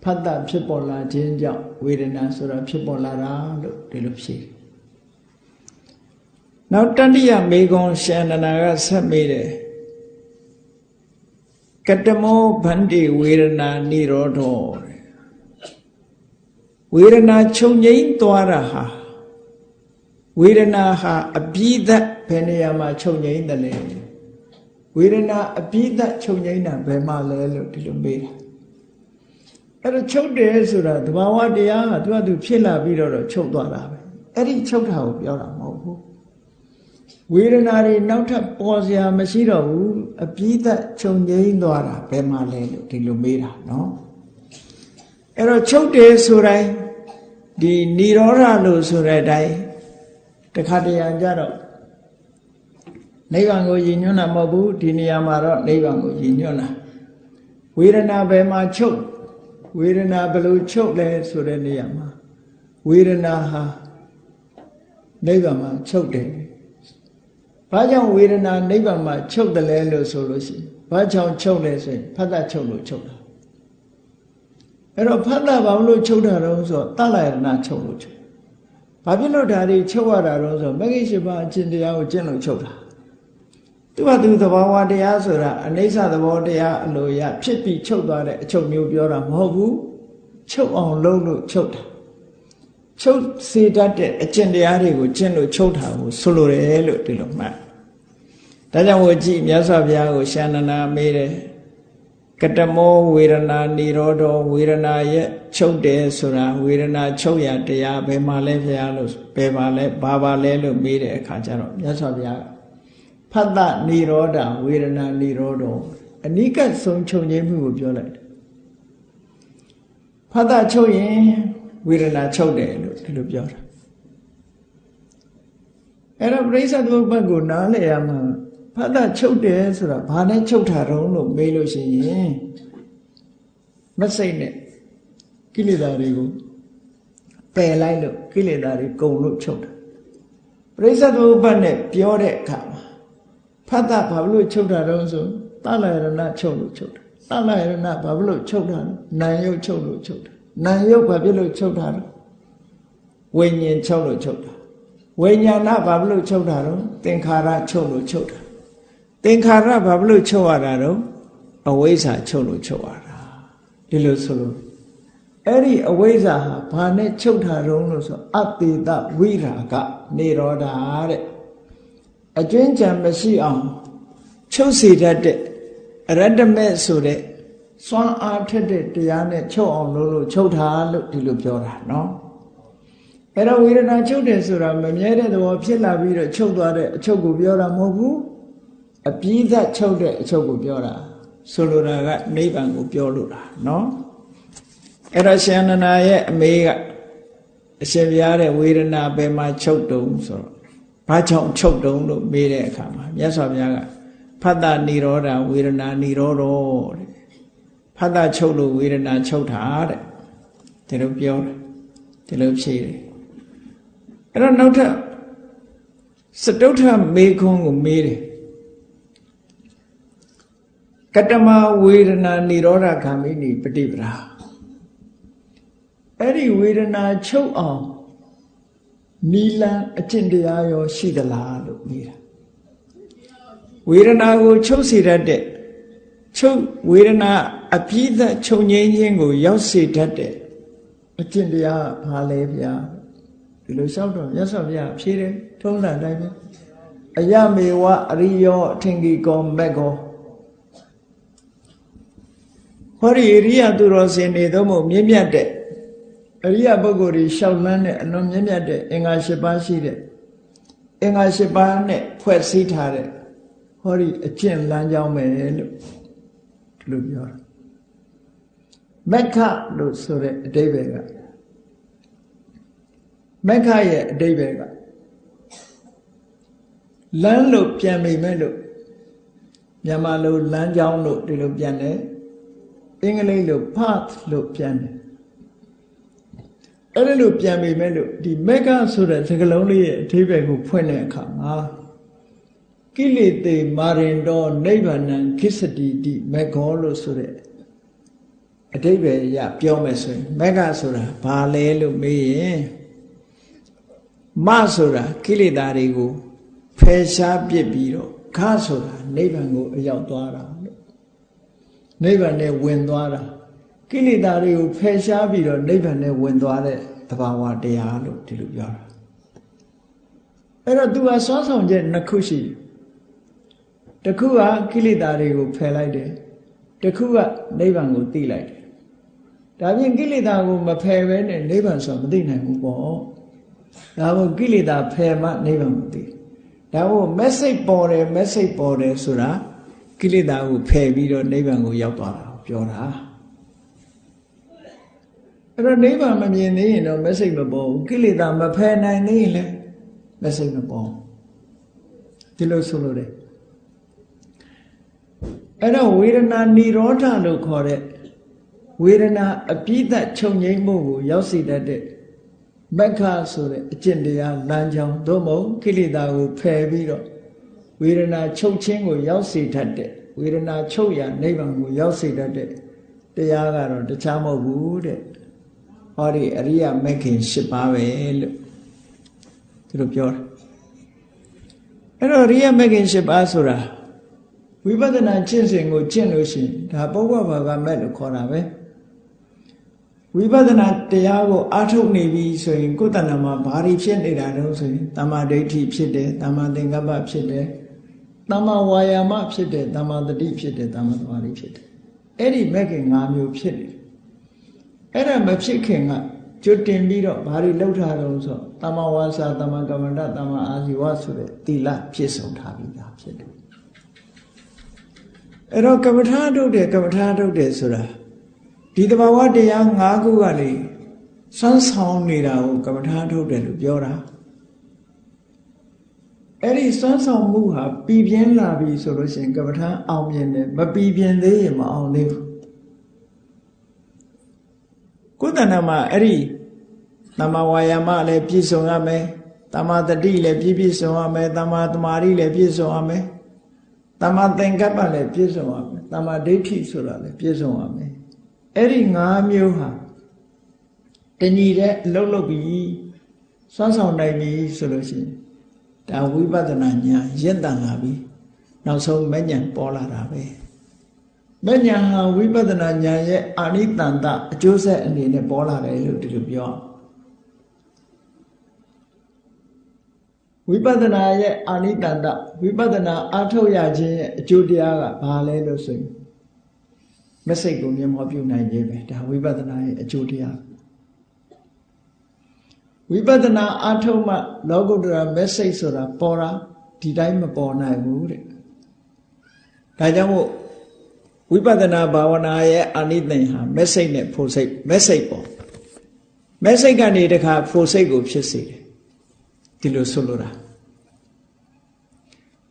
ဖတ်တဖြစ်ပေါ်လာခြင်းကြောင့်ဝေဒနာဆိုတာဖြစ်ပေါ်လာတာလို့ဒီလိုဖြေနောက်တတိယမေကွန်ရှင်အနန္ဒာကဆက်မေးတယ်ကတမောဗန္တိဝေဒနာနိရောဓောဝေဒနာချုပ်ငြိမ်းသွားတာဟာဝေဒနာဟာအပြီးသက်ဘယ်နေရာမှာချုပ်ငြိမ်းတယ်လဲဝေဒနာအပြီးသက်ချုပ်ငြိမ်းတာဘယ်မှာလဲလို့ဒီလိုမေးတာအဲ့တော့ချုပ်တယ်ဆိုတာသဘာဝတရားဟာသူဖြစ်လာပြီးတော့ချုပ်သွားတာပဲအဲ့ဒီချုပ်တာကိုပြောတာမဟုတ်ဘူးဝေဒနာတွေနောက်ထပ်ပေါ်စရာမရှိတော့ဘူးအပြီးသက်ချုပ်ငြိမ်းသွားတာဘယ်မှာလဲလို့ဒီလိုမေးတာနော်အဲ့တော့ချုပ်တယ်ဆိုတိုင်းဒီនិရောဓလို့ဆိုတဲ့အတိုင်းတခါတရံကြတော့နိဗ္ဗာန်ကိုရည်ညွှန်းတာမဟုတ်ဘူးဒီနေရာမှာတော့နိဗ္ဗာန်ကိုရည်ညွှန်းတာဝေဒနာဘယ်မှာချုပ်ဝေဒနာဘယ်လိုချုပ်လဲဆိုတဲ့နေရာမှာဝေဒနာဟာနိဗ္ဗာန်မှာချုပ်တယ်ဘာကြောင့်ဝေဒနာနိဗ္ဗာန်မှာချုပ်တယ်လဲလို့ဆိုလို့ရှိရင်ဘာကြောင့်ချုပ်လဲဆိုရင်ဖတ်တချုပ်လို့ချုပ်တာအဲ့တော့ဖတ်တဘာလို့ချုပ်တာတော့ဆိုတလယနာချုပ်လို့ချုပ်ဘာဖြစ်လို့ဒါတွေချုပ်ရတာတော့ဆိုမဂ္ဂင်၈ပါးအကျင့်တရားကိုကျင့်လို့ချုပ်တာသူကသူသဘာဝတရားဆိုတာအနိစ္စသဘောတရားအလိုရဖြစ်ပြီးချုပ်သွားတဲ့အချုပ်မျိုးပြောတာမဟုတ်ဘူးချုပ်အောင်လုပ်လို့ချုပ်တာချုပ်စေတတ်တဲ့အကျင့်တရားတွေကိုကျင့်လို့ချုပ်တာကိုဆိုလိုတယ်လို့ဒီလိုမှတ်ဒါကြောင့်ဝကြည့်မြတ်စွာဘုရားကိုရှင်အနန္ဒာမေးတယ်ကတမောဝေဒနာនិရောဓောဝေဒနာရဲ့ချုပ်တယ်ဆိုတာဝေဒနာချုပ်ရတရားဘယ်မှာလဲဘုရားလို့ဘယ်ပါလဲဘာပါလဲလို့မေးတဲ့အခါကျတော့မြတ်စွာဘုရားဖတ်တនិရောဓဝေဒနာនិရောဓောအနိကဆုံးချုပ်ငြိမ်းမှုကိုပြောလိုက်တယ်ဖတ်တချုပ်ရင်ဝေဒနာချုပ်တယ်လို့ဒီလိုပြောတာအဲ့တော့ပရိစ္ဆေသမုပ္ပါဒ်ကိုနားလည်ရမှာဖတ်တချုပ်တယ်ဆိုတာဘာနဲ့ချုပ်တာတုံးလို့မေးလို့ရှိရင်မစိတ်နဲ့ကိလေသာတွေကိုပယ်လိုက်လို့ကိလေသာတွေကုန်လို့ချုပ်တာပရိစ္ဆေသမုပ္ပါဒ်နဲ့ပြောတဲ့အခါမှာဖတ်တဘာလို့ချုပ်တာတုံးဆိုသလယရဏချုပ်လို့ချုပ်တာသလယရဏဘာလို့ချုပ်တာလဲနာယုတ်ချုပ်လို့ချုပ်တာနာယုတ်ဘာဖြစ်လို့ချုပ်တာလဲဝိညာဉ်ချုပ်လို့ချုပ်တာဝိညာဏဘာလို့ချုပ်တာတော့သင်္ခါရချုပ်လို့ချုပ်တာသင်္ခါရဘာလို့ချုပ်ရတာတော့အဝိဇ္ဇာချုပ်လို့ချုပ်ရတာဒီလိုဆိုလို့အဲ့ဒီအဝိဇ္ဇာဟာဘာနဲ့ချုပ်တာတော့လို့ဆိုအတေတဝိရာဂနေရောဓတဲ့အကျွင်းကြံမရှိအောင်ချုပ်စေတတ်တဲ့အရတ္တမဲ့ဆိုတဲ့စွမ်းအားထက်တဲ့တရားနဲ့ချုပ်အောင်လို့ချုပ်တာလို့ဒီလိုပြောတာနော်အဲ့တော့ဝေဒနာချုပ်တယ်ဆိုတာမမြဲတဲ့သဘောဖြစ်လာပြီးတော့ချုပ်သွားတဲ့အချုပ်ကိုပြောတာမဟုတ်ဘူးအပြီးသက်ချုပ်တဲ့အချုပ်ကိုပြောတာဆိုလိုတာကနိဗ္ဗာန်ကိုပြောလို့တာနော်အဲ့တော့ရှင်အနန္ဒာရဲ့အမေကအရှင်ဘုရားတဲ့ဝေဒနာဘယ်မှာချုပ်တုံးဆိုတော့ဘာကြောင့်ချုပ်တုံးလို့မေးတဲ့အခါမှာမြတ်စွာဘုရားကဖတ်တនិရောဓဝေဒနာនិရောဓောတဲ့ဖတ်တချုပ်လို့ဝေဒနာချုပ်တာတဲ့ဒီလိုပြောတယ်ဒီလိုဖြေတယ်အဲ့တော့နောက်ထပ်စတုထမေခွန်းကိုမေးတယ်ကတမဝေဒနာនិရောဓဂามိနိပฏิပဒါအဲ့ဒီဝေဒနာချုပ်အောင်နီလန်အကျင့်တရားရောရှိသလားလို့မေးတာဝေဒနာကိုချုပ်စေတတ်တဲ့ချုပ်ဝေဒနာအပြည့်သက်ချုပ်ငြိမ်းခြင်းကိုရောက်စေတတ်တဲ့အကျင့်တရားဘာလဲဗျာဒီလိုလျှောက်တော့မြတ်စွာဘုရားဖြေတယ်ထုံးစံတိုင်းပဲ အယမေဝအရိယောအထင်ကြီးကောမက်ကောဟောဒီအရိယသူတော်စင်တွေသို့မဟုတ်မြင့်မြတ်တဲ့အရိယပုဂ္ဂိုလ်တွေလျှောက်လန်းတဲ့အလွန်မြင့်မြတ်တဲ့အင်္ဂါ၈ပါးရှိတဲ့အင်္ဂါ၈ပါးနဲ့ဖွဲ့စည်းထားတဲ့ဟောဒီအကျင့်လမ်းကြောင်းပဲလို့ဒီလိုပြောတာမက္ခလို့ဆိုတဲ့အဓိပ္ပာယ်ကမက္ခရဲ့အဓိပ္ပာယ်ကလမ်းလို့ပြန်မိမဲ့လို့မြန်မာလိုလမ်းကြောင်းလို့ဒီလိုပြန်တယ်အင်္ဂလိပ်လို path လို့ပြန်တယ်အဲ့ဒါလို့ပြန်မိမဲ့လို့ဒီမက္ခဆိုတဲ့စကားလုံးလေးရဲ့အဓိပ္ပာယ်ကိုဖွင့်တဲ့အခါမှာကိလေသေမာရင်တော်နိဗ္ဗာန်ခိစ္စတိတိမက္ခောလို့ဆိုတဲ့အဓိပ္ပာယ်ရပြောမယ်ဆိုရင်မက္ခဆိုတာဘာလဲလို့မေးရင်မဆိုတာကိလေသာတွေကိုဖယ်ရှားပစ်ပြီးတော့ခဆိုတာနိဗ္ဗာန်ကိုအရောက်သွားတာလို့နိဗ္ဗာန်နဲ့ဝင်သွားတာကိလေသာတွေကိုဖယ်ရှားပြီးတော့နိဗ္ဗာန်နဲ့ဝင်သွားတဲ့သဘာဝတရားလို့ဒီလိုပြောတာအဲ့တော့သူကစွမ်းဆောင်ချက်နှစ်ခုရှိတယ်တစ်ခုကကိလေသာတွေကိုဖယ်လိုက်တယ်တစ်ခုကနိဗ္ဗာန်ကိုသိလိုက်တယ်ဒါပြင်ကိလေသာကိုမဖယ်ဘဲနဲ့နိဗ္ဗာန်ဆိုမသိနိုင်ဘူးပေါ့ဒါမို့ကိလေသာဖယ်မှနိဗ္ဗာန်ကိုသိဒါမို့ message ပေါ်တယ်ဆိုတာကိလေသာကိုဖယ်ပြီးတော့နိဗ္ဗာန်ကိုရောက်သွားတာပြောတာအဲ့တော့နိဗ္ဗာန်မမြင်သေးရင်တော့ message မပေါ်ဘူးကိလေသာမဖယ်နိုင်သေးရင်လည်း message မပေါ်ဒီလိုဆိုလို့တယ်အဲ့တော့ဝေဒနာនិရောဓလို့ခေါ်တဲ့ဝေဒနာအပြည့်သက်ချုပ်ငြိမ်းမှုကိုရောက်စေတတ်တဲ့မက္ခဆိုတဲ့အကျင့်တရားလမ်းကြောင်းသို့မဟုတ်ကိလေသာကိုဖယ်ပြီးတော့ဝေဒနာချုပ်ခြင်းကိုရောက်စေတတ်တဲ့ဝေဒနာချုပ်ရာနိဗ္ဗာန်ကိုရောက်စေတတ်တဲ့တရားကတော့တခြားမဟုတ်ဘူးတဲ့ဟောဒီအရိယမဂ်ခင်၈ပါးပဲလို့သူတို့ပြောတာအဲ့တော့အရိယမဂ်ခင်၈ပါးဆိုတာဝိပဿနာကျင့်စဉ်ကိုကျင့်လို့ရှိရင်ဒါပုဗ္ဗဘာဂမဲ့လို့ခေါ်တာပဲဝိပဿနာတရားကိုအားထုတ်နေပြီဆိုရင်ကိုယ်တဏ္ဍာမှာဘာတွေဖြစ်နေတာတုံးဆိုရင်တမ္မာဒိဋ္ဌိဖြစ်တယ်တမ္မာသင်္ကပ္ပဖြစ်တယ်တမ္မာဝါယာမဖြစ်တယ်တမ္မာတတိဖြစ်တယ်တမ္မာသမာဓိဖြစ်တယ်အဲ့ဒီမဲ့ခင်၅မျိုးဖြစ်တယ်အဲ့ဒါမဖြစ်ခင်ကကျွတ်တင်ပြီးတော့ဘာတွေလှုပ်ထားတုံးဆိုတမ္မာဝါစာတမ္မာကမ္မန္တတမ္မာအာဇီဝဆိုတဲ့သီလဖြစ်ဆုံးထားပြီးသားဖြစ်တယ်အဲ့တော့ကမ္မထာထုတ်တယ်ဆိုတာဒီတဘာဝတရား၅ခုကလေစွမ်းဆောင်နေတာကိုကမ္မထာထုတ်တယ်လို့ပြောတာအဲ့ဒီစွမ်းဆောင်မှုဟာပြည်ပြင်းလာပြီဆိုလို့ရှိရင်ကမ္မထာအောင်မြင်တယ်မပြည်ပြင်းသေးရင်မအောင်သေးဘူးကိုယ်တဏ္ဍာမှာအဲ့ဒီတမ္မာဝါယာမလည်းပြည့်စုံရမယ်တမ္မာတတိလည်းပြည့်စုံရမယ်တမ္မာသမာဓိလည်းပြည့်စုံရမယ်တမ္မာသင်္ကပ္ပလည်းပြည့်စုံရမယ်တမ္မာဒိဋ္ဌိဆိုတာလည်းပြည့်စုံရမယ်အဲ့ဒီ၅မျိုးဟာတညီတဲ့အလုပ်လုပ်ပြီးစွမ်းဆောင်နိုင်ပြီဆိုလို့ရှိရင်ဒါဝိပဿနာဉာဏ်ရင့်တန်လာပြီနောက်ဆုံးမဉဏ်ပေါ်လာတာပဲမဉဏ်ဟာဝိပဿနာဉာဏ်ရဲ့အာနိတန္တအကျိုးဆက်အနေနဲ့ပေါ်လာတယ်လို့ဒီလိုပြောဝိပဿနာရဲ့အာနိတန္တဝိပဿနာအထုတ်ရခြင်းရဲ့အကျိုးတရားကဘာလဲလို့ဆိုရင်မစိတ်ကိုမျက်မှောက်ပြုနိုင်ခြင်းပဲဒါဝိပဿနာရဲ့အကျိုးတရားဝိပဿနာအထုတ်မှလောကုတ္တရာမစိတ်ဆိုတာပေါ်တာဒီတိုင်းမပေါ်နိုင်ဘူးတဲ့ဒါကြောင့်မို့ဝိပဿနာဘာဝနာရဲ့အာနိသင်ဟာမစိတ်နဲ့ဖို့စိတ်မစိတ်ပေါ်မစိတ်ကနေတခါဖို့စိတ်ကိုဖြစ်စေတယ်ဒီလိုဆိုလိုတာ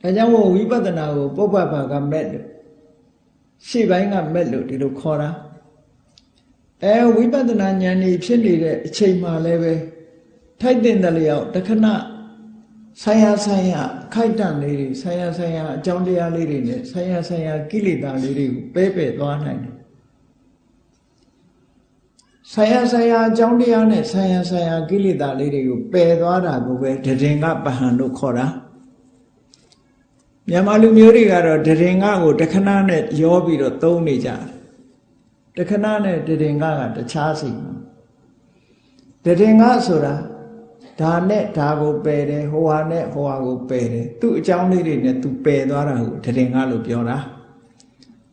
ဒါကြောင့်မို့ဝိပဿနာကိုပုဗ္ဗဘာဂမဲ့လို့ရှေ့ပိုင်းကမဲ့လို့ဒီလိုခေါ်တာဝိပဿနာဉာဏ်ကြီးဖြစ်နေတဲ့အချိန်မှလည်းပဲထိုက်တဲ့လျောက်တခဏဆိုင်ရာခိုက်တန့်လေးတွေဆိုင်ရာအကြောင်းတရားလေးတွေနဲ့ဆိုင်ရာကိလေသာလေးတွေကိုပဲသွားနိုင်တယ်ဆိုင်ရာအကြောင်းတရားနဲ့ဆိုင်ရာကိလေသာလေးတွေကိုပယ်သွားတာကိုပဲဒရင်ကပဟံလို့ခေါ်တာမြန်မာလူမျိုးတွေကတော့ဒရင်ကကိုတခဏနဲ့ရောပြီးတော့သုံးနေကြတယ်တခဏနဲ့ဒရင်ကတခြားစီဒရင်ကဆိုတာ ဒါနဲ့ဒါကိုပယ်တယ်ဟိုဟာနဲ့ဟိုဟာကိုပယ်တယ်သူ့အကြောင်းလေးတွေနဲ့သူပယ်သွားတာကိုတရင်ကလို့ပြောတာ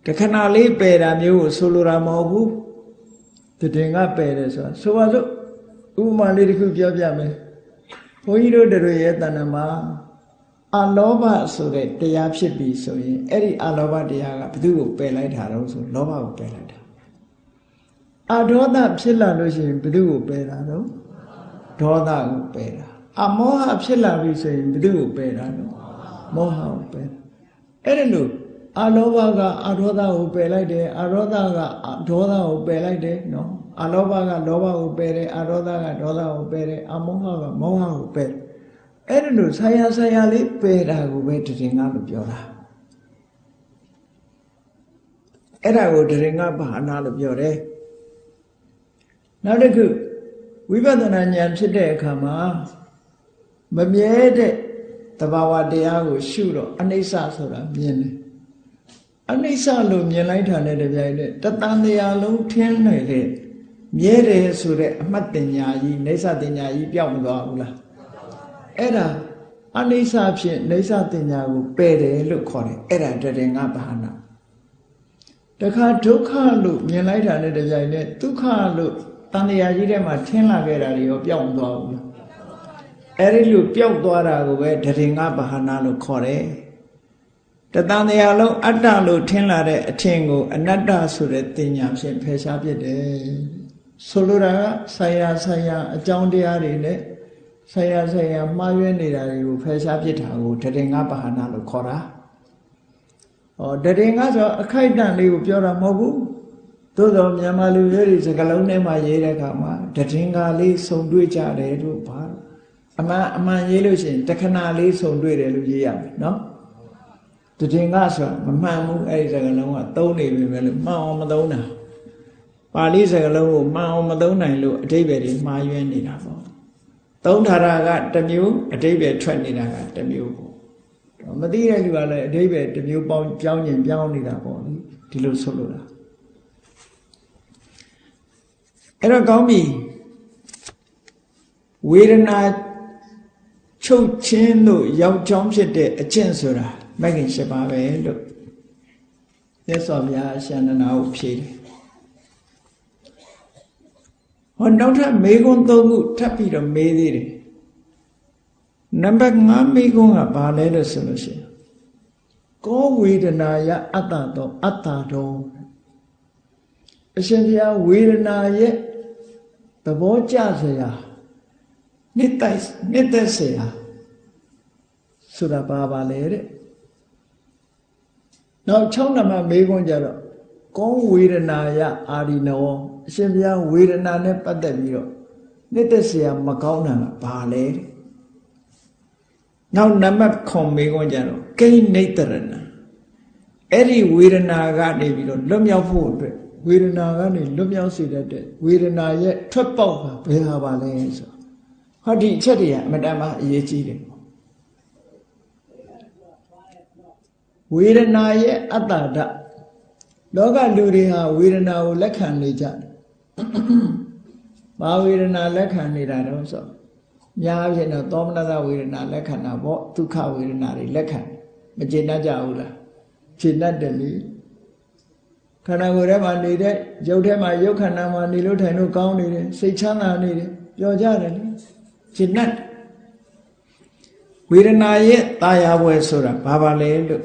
တခဏလေးပယ်တာမျိုးကိုဆိုလိုတာမဟုတ်ဘူးတရင်ကပယ်တယ်ဆိုတာဆိုပါစို့ဥပမာလေးတစ်ခုပြောပြမယ်ဘုန်းကြီးတို့တို့ရဲ့တဏ္ဍာမှာအလောဘဆိုတဲ့တရားဖြစ်ပြီဆိုရင်အဲ့ဒီအလောဘတရားကဘယ်သူ့ကိုပယ်လိုက်တာတော့ဆိုလောဘကိုပယ်လိုက်တာအဒေါသဖြစ်လာလို့ရှိရင်ဘယ်သူ့ကိုပယ်တာတော့ဒေါသကိုပယ်တာအမောဟဖြစ်လာပြီဆိုရင်ဘယ်သူ့ကိုပယ်တာတော့မောဟကိုပယ်အဲ့ဒါလို့အလောဘကအဒေါသကိုပယ်လိုက်တယ်အဒေါသကဒေါသကိုပယ်လိုက်တယ်နော်အလောဘကလောဘကိုပယ်တယ်အဒေါသကဒေါသကိုပယ်တယ်အမောဟကမောဟကိုပယ်တယ်အဲ့ဒါလို့ဆရာဆရာလေးပယ်တာကိုပဲတရင်ကလို့ပြောတာအဲ့ဒါကိုတရင်ကဘာနာလို့ပြောတယ်နောက်တစ်ခုဝိပဿနာဉာဏ်ဖြစ်တဲ့အခါမှာမမြဲတဲ့သဘာဝတရားကိုရှုတော့အနိစ္စဆိုတာမြင်တယ်အနိစ္စလို့မြင်လိုက်တာနဲ့တပြိုင်နက်တသံတရားလုံးထင်းနေလေမြဲတယ်ဆိုတဲ့အမှတ်တင်ညာကြီးနေဆတင်ညာကြီးပျောက်မသွားဘူးလားအဲ့ဒါအနိစ္စဖြင့်နေဆတင်ညာကိုပယ်တယ်လို့ခေါ်တယ်အဲ့ဒါတရင်ကဘာနာတခါဒုက္ခလို့မြင်လိုက်တာနဲ့တပြိုင်နက်ဒုက္ခလို့တန်တရားကြီးထဲမှာထင်းလာခဲ့တာတွေရောပျောက်မသွားဘူးလားအဲ့ဒီလိုပျောက်သွားတာကိုပဲတရင်ကဘာနာလို့ခေါ်တယ်တတန်တရားလုံးအတ္တလို့ထင်လာတဲ့အထင်ကိုအနတ္တဆိုတဲ့တင်ညာဖြင့်ဖယ်ရှားပြစ်တယ်ဆိုလိုတာကဆရာဆရာအကြောင်းတရားတွေနဲ့ဆရာဆရာမှားယွင်းနေတာတွေကိုဖယ်ရှားပြစ်တာကိုတရင်ကဘာနာလို့ခေါ်တာတရင်ကဆိုအခိုက်အတန့်လေးကိုပြောတာမဟုတ်ဘူးသို့တော်မြန်မာလူမျိုးတွေစကားလုံးထဲမှာရေးတဲ့အခါမှာတရင်ကလေးစုံတွေ့ကြတယ်လို့ဘာအမှန်ရေးလို့ရှိရင်တခဏလေးစုံတွေ့တယ်လို့ရေးရမယ်နော်တရင်ကဆိုမမှန်ဘူးအဲ့ဒီစကားလုံးကသုံးနေပြီပဲလို့မှန်အောင်မသုံးတာပါဠိစကားလုံးကိုမှန်အောင်မသုံးနိုင်လို့အဓိပ္ပာယ်တွေမှားယွင်းနေတာပေါ့သုံးထားတာကတစ်မျိုးအဓိပ္ပာယ်ထွက်နေတာကတစ်မျိုးပေါ့မသိတဲ့လူကလည်းအဓိပ္ပာယ်တစ်မျိုးပေါင်းပြောင်းရင်ပြောင်းနေတာပေါ့လေဒီလိုဆိုလို့လားအဲ့တော့ကောင်းပြီဝေဒနာချုပ်ခြင်းလို့ရောက်ကြောင်းဖြစ်တဲ့အကျင့်ဆိုတာမဂ္ဂင်၈ပါးပဲလို့မြတ်စွာဘုရားရှင်နနာကိုဖြေတယ်ဟောနောက်ထပ်မေခွန်း၃ခုထပ်ပြီးတော့မေးသေးတယ်နံပါတ်5မေခွန်းကဘာလဲလို့ဆိုလို့ရှိရင်ကောဝေဒနာယအတ္တတော်အတ္တတော်အရှင်ဘုရားဝေဒနာရဲ့သဘောကျစရာနှစ်သက်စရာဆိုတာပါလဲတဲ့နောက်6နံပါတ်မေးခွန်းကြတော့ကောဝေဒနာယအာရိနောအရှင်ဘုရားဝေဒနာနဲ့ပတ်သက်ပြီးတော့နှစ်သက်စရာမကောင်းတာကဘာလဲတဲ့နောက်နံပါတ်9မေးခွန်းကြတော့ကိဋ္နိတ္တရဏအဲ့ဒီဝေဒနာကနေပြီးတော့လွတ်မြောက်ဖို့အတွက်ဝေဒနာကနေလွတ်မြောက်စေတတ်တဲ့ဝေဒနာရဲ့ထွက်ပေါက်ဘယ်ဟာပါလဲဆိုဟောဒီအချက်တွေကအမတန်မှအရေးကြီးတယ်ဝေဒနာရဲ့အတ္တဓာတ်လောကလူတွေဟာဝေဒနာကိုလက်ခံနေကြတယ်။ဘာဝေဒနာလက်ခံနေတာတော့ဆိုများဖြင့်တော့သောမနတဝေဒနာလက်ခံတာပေါ့ဒုက္ခဝေဒနာတွေလက်ခံမကျေနပ်ကြဘူးလားကျေနပ်တယ်လေခန္ဓာကိုယ်ထဲမှာနေတဲ့ရုပ်ထဲမှာရုပ်ခန္ဓာမှာနေလို့ထိုင်လို့ကောင်းနေတယ်စိတ်ချမ်းသာနေတယ်ပျော်ကြတယ်လေကျေနပ်ဝေဒနာရဲ့တာယာပွဲဆိုတာဘာပါလဲလို့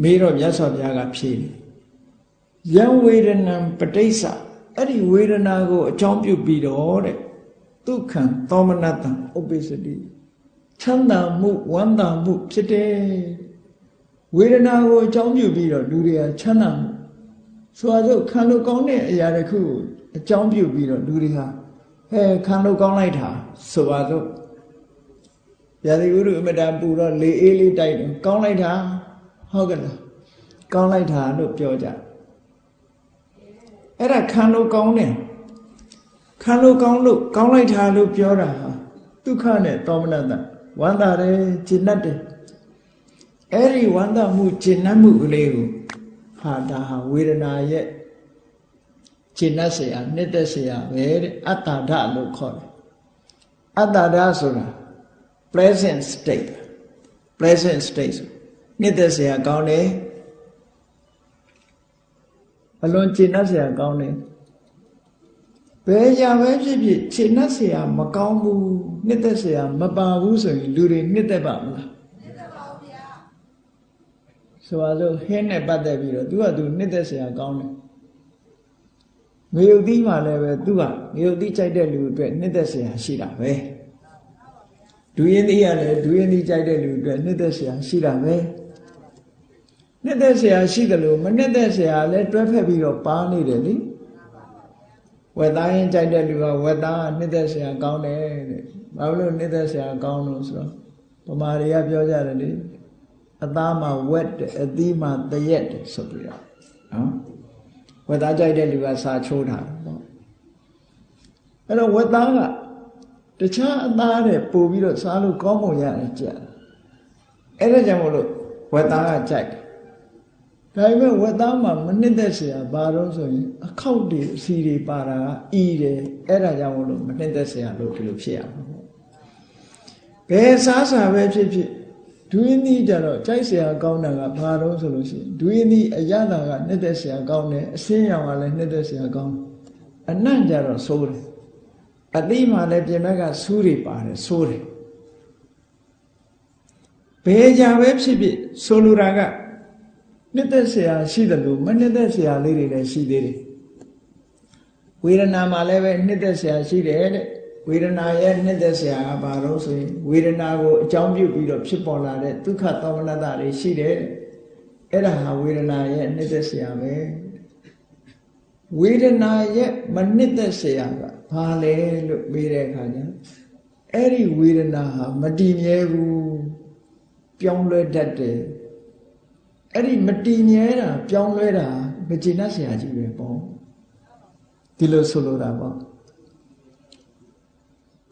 မေးတော့မြတ်စွာဘုရားကဖြေတယ်ယံဝေဒနံပဋိစ္စအဲ့ဒီဝေဒနာကိုအကြောင်းပြုပြီးတော့တဲ့ဒုက္ခံသောမနတံဥပ္ပစ္စတိချမ်းသာမှုဝမ်းသာမှုဖြစ်တယ်ဝေဒနာကိုအကြောင်းပြုပြီးတော့လူတွေကချမ်းသာမှုဆိုတော့ခံလို့ကောင်းတဲ့အရာတစ်ခုကိုအကြောင်းပြုပြီးတော့လူတွေဟာခံလို့ကောင်းလိုက်တာဆိုပါတော့ဗျာတိဥရုအမတန်ပူတော့လေအေးလေးတိုက်တယ်ကောင်းလိုက်တာဟုတ်ကဲ့လားကောင်းလိုက်တာလို့ပြောကြအဲ့ဒါခံလို့ကောင်းတယ်ခံလို့ကောင်းလို့ကောင်းလိုက်တာလို့ပြောတာဟာဒုက္ခနဲ့သောမနတဝမ်းသာတယ်ကျေနပ်တယ်အဲ့ဒီဝမ်းသာမှုကျေနပ်မှုကလေးကိုဟာဒါဟာဝေဒနာရဲ့ကျေနပ်เสียနှစ်သက်เสียပဲတဲ့အတ္တဓာတ်လို့ခေါ်တယ် အတ္တရဆိုတာ present state နှစ်သက်စရာကောင်းတယ်အလွန်ကျေနပ်စရာကောင်းတယ်ဘယ်ရာပဲဖြစ်ဖြစ်ကျေနပ်စရာမကောင်းဘူးနှစ်သက်စရာမပါဘူးဆိုရင်လူတွေနှစ်သက်ပါမလားနှစ်သက်ပါဘူးဗျာဆိုပါစို့ဟင်းနဲ့ပတ်သက်ပြီးတော့သူကသူနှစ်သက်စရာကောင်းတယ်ငရုတ်သီးမှလည်းပဲသူကငရုတ်သီးကြိုက်တဲ့လူအတွက်နှစ်သက်စရာရှိတာပဲဒူရင်းသီးကလည်းဒူရင်းသီးကြိုက်တဲ့လူအတွက်နှစ်သက်စရာရှိတာပဲနှစ်သက်စရာရှိတယ်လို့မနှစ်သက်စရာလည်းတွဲဖက်ပြီးတော့ပါနေတယ်လေဝက်သားရင်ကြိုက်တဲ့လူကဝက်သားကနှစ်သက်စရာကောင်းတယ်တဲ့ဘာလို့နှစ်သက်စရာကောင်းလို့ဆိုတော့ဗမာတွေကပြောကြတယ်လေအသားမှာဝက်တယ်အသီးမှာတရက်တယ်ဆိုပြီးတော့နော်ဝက်သားကြိုက်တဲ့လူကစာချိုးတာပေါ့အဲ့တော့ဝက်သားကတခြားအသားတွေပို့ပြီးတော့စားလို့ကောင်းပုံရတယ်ကြက်အဲ့ဒါကြောင့်မို့လို့ဝက်သားကကြိုက်ဒါပေမဲ့ဝက်သားမှာမနှစ်သက်เสียဘာလို့ဆိုရင်အခောက်တွေအစီတွေပါတာကဤတယ်အဲ့ဒါကြောင့်မို့လို့မနှစ်သက်เสียလို့ဒီလိုဖြစ်ရမှာပေါ့ဘယ်စားစာပဲဖြစ်ဖြစ်ဒူးင်းသီးကြတော့ကြိုက်เสียကောင်းတာကဘာလို့ဆိုလို့ရှိရင်ဒူးင်းသီးအရသာကနှစ်သက်เสียကောင်းတယ်အစင်းရောင်ကလည်းနှစ်သက်เสียကောင်းအနံ့ကြတော့ဆိုးတယ်အသီးမှာလည်းပြင်ဘက်ကဆူးတွေပါတယ်ဆိုးတယ်ဘယ်ကြပဲဖြစ်ဖြစ်ဆိုလိုတာကနှစ်သက်เสียရှိတယ်လို့မနှစ်သက်เสียလေးတွေလည်းရှိသေးတယ်ဝေဒနာမှာလည်းပဲနှစ်သက်เสียရှိတယ်တဲ့ဝေဒနာရဲ့နှစ်သက်เสียကဘာလို့ဆိုရင်ဝေဒနာကိုအကြောင်းပြုပြီးတော့ဖြစ်ပေါ်လာတဲ့ဒုက္ခသောမနတတွေရှိတယ်အဲ့ဒါဟာဝေဒနာရဲ့နှစ်သက်เสียပဲဝေဒနာရဲ့မနှစ်သက်เสียကဘာလဲလို့မေးတဲ့အခါကျအဲ့ဒီဝေဒနာဟာမတည်မြဲဘူးပြောင်းလဲတတ်တယ်အဲ့ဒီမတည်မြဲတာပြောင်းလဲတာမကျေနပ်စရာကြီးပဲပေါ့ဒီလိုဆိုလိုတာပေါ့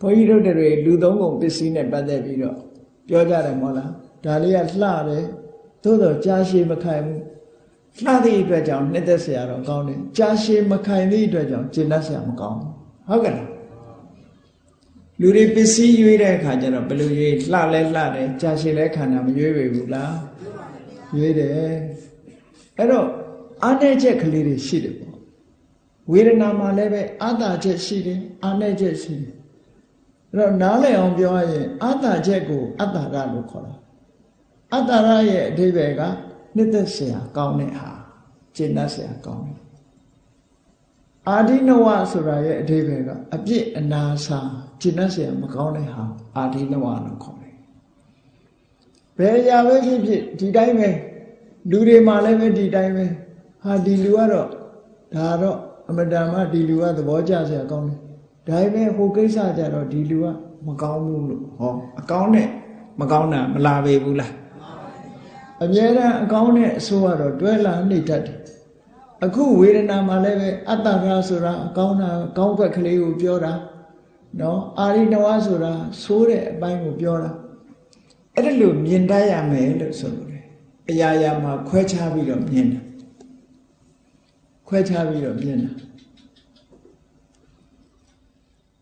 ဘုန်းကြီးတို့တွေလူသုံးကုန်ပစ္စည်းနဲ့ပတ်သက်ပြီးတော့ပြောကြတယ်မဟုတ်လားဒါလေးကလှတယ်သို့တော့ကြာရှည်မခိုင်ဘူးလှသည့်အတွက်ကြောင့်နှစ်သက်စရာတော့ကောင်းတယ်ကြာရှည်မခိုင်သည့်အတွက်ကြောင့်ကျေနပ်စရာမကောင်းဘူးဟုတ်ကဲ့လားလူတွေပစ္စည်းရွေးတဲ့အခါကျတော့ဘယ်လိုရွေးလှလဲလှတယ်ကြာရှည်လဲခန္ဓာမရွေးပေဘူးလားရွေးတယ်အဲ့တော့အားနည်းချက်ကလေးတွေရှိတယ်ပေါ့ဝေဒနာမှာလည်းပဲအာသာချက်ရှိတယ်အားနည်းချက်ရှိတယ်အဲ့တော့နားလည်အောင်ပြောရရင်အာသာချက်ကိုအတ္တရလို့ခေါ်တာအတ္တရရဲ့အဓိပ္ပာယ်ကနှစ်သက်စရာကောင်းတဲ့ဟာကျေနပ်စရာကောင်းတယ်အာဓိနဝဆိုတာရဲ့အဓိပ္ပာယ်ကအပြစ်အနာစာကျေနပ်စရာမကောင်းတဲ့ဟာအာဓိနဝလို့ခေါ်တယ်ဘယ်ရာပဲဖြစ်ဖြစ်ဒီတိုင်းပဲလူတွေမှာလည်းပဲဒီတိုင်းပဲဟာဒီလူကတော့ဒါတော့အမတန်မှဒီလူကသဘောကျစရာကောင်းတယ်ဒါပေမဲ့ဟိုကိစ္စကြတော့ဒီလူကမကောင်းဘူးလို့ဟောအကောင်းနဲ့မကောင်းတာမလာပေဘူးလားအမြဲတမ်းအကောင်းနဲ့အဆိုးကတော့တွဲလာနေတတ်တယ်အခုဝေဒနာမှာလည်းပဲအတ္တရာဆိုတာအကောင်းတာကောင်းဘက်ကလေးကိုပြောတာနော်အာရိနဝဆိုတာဆိုးတဲ့အပိုင်းကိုပြောတာအဲ့ဒါလို့မြင်တတ်ရမယ်လို့ဆိုလိုတယ်အရာရာမှာခွဲခြားပြီးတော့မြင်တာခွဲခြားပြီးတော့မြင်တာ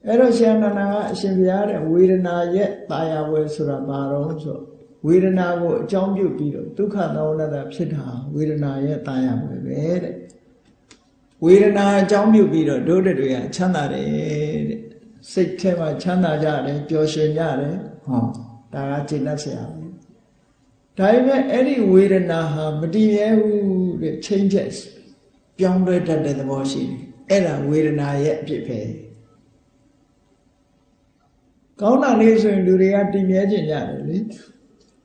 အဲ့တော့ရှင်နန္ဒာကအရှင်ဘုရားတဲ့ဝေဒနာရဲ့တာယာဝယ်ဆိုတာဘာတော့ဆိုဝေဒနာကိုအကြောင်းပြုပြီးတော့ဒုက္ခသောမနတဖြစ်တာဝေဒနာရဲ့တာယာဝယ်ပဲတဲ့ဝေဒနာအကြောင်းပြုပြီးတော့ဒုဒ္ဒတွေကချမ်းသာတယ်တဲ့စိတ်ထဲမှာချမ်းသာကြတယ်ပျော်ရွှင်ကြတယ်ဟောဒါကကျေနပ်စရာပဲဒါပေမဲ့အဲ့ဒီဝေဒနာဟာမတည်မြဲဘူးတဲ့ changes ပြောင်းလဲတတ်တဲ့သဘောရှိတယ်အဲ့ဒါဝေဒနာရဲ့အဖြစ်ပဲကောင်းတာလေးဆိုရင်လူတွေကတည်မြဲခြင်းကြတယ်လေ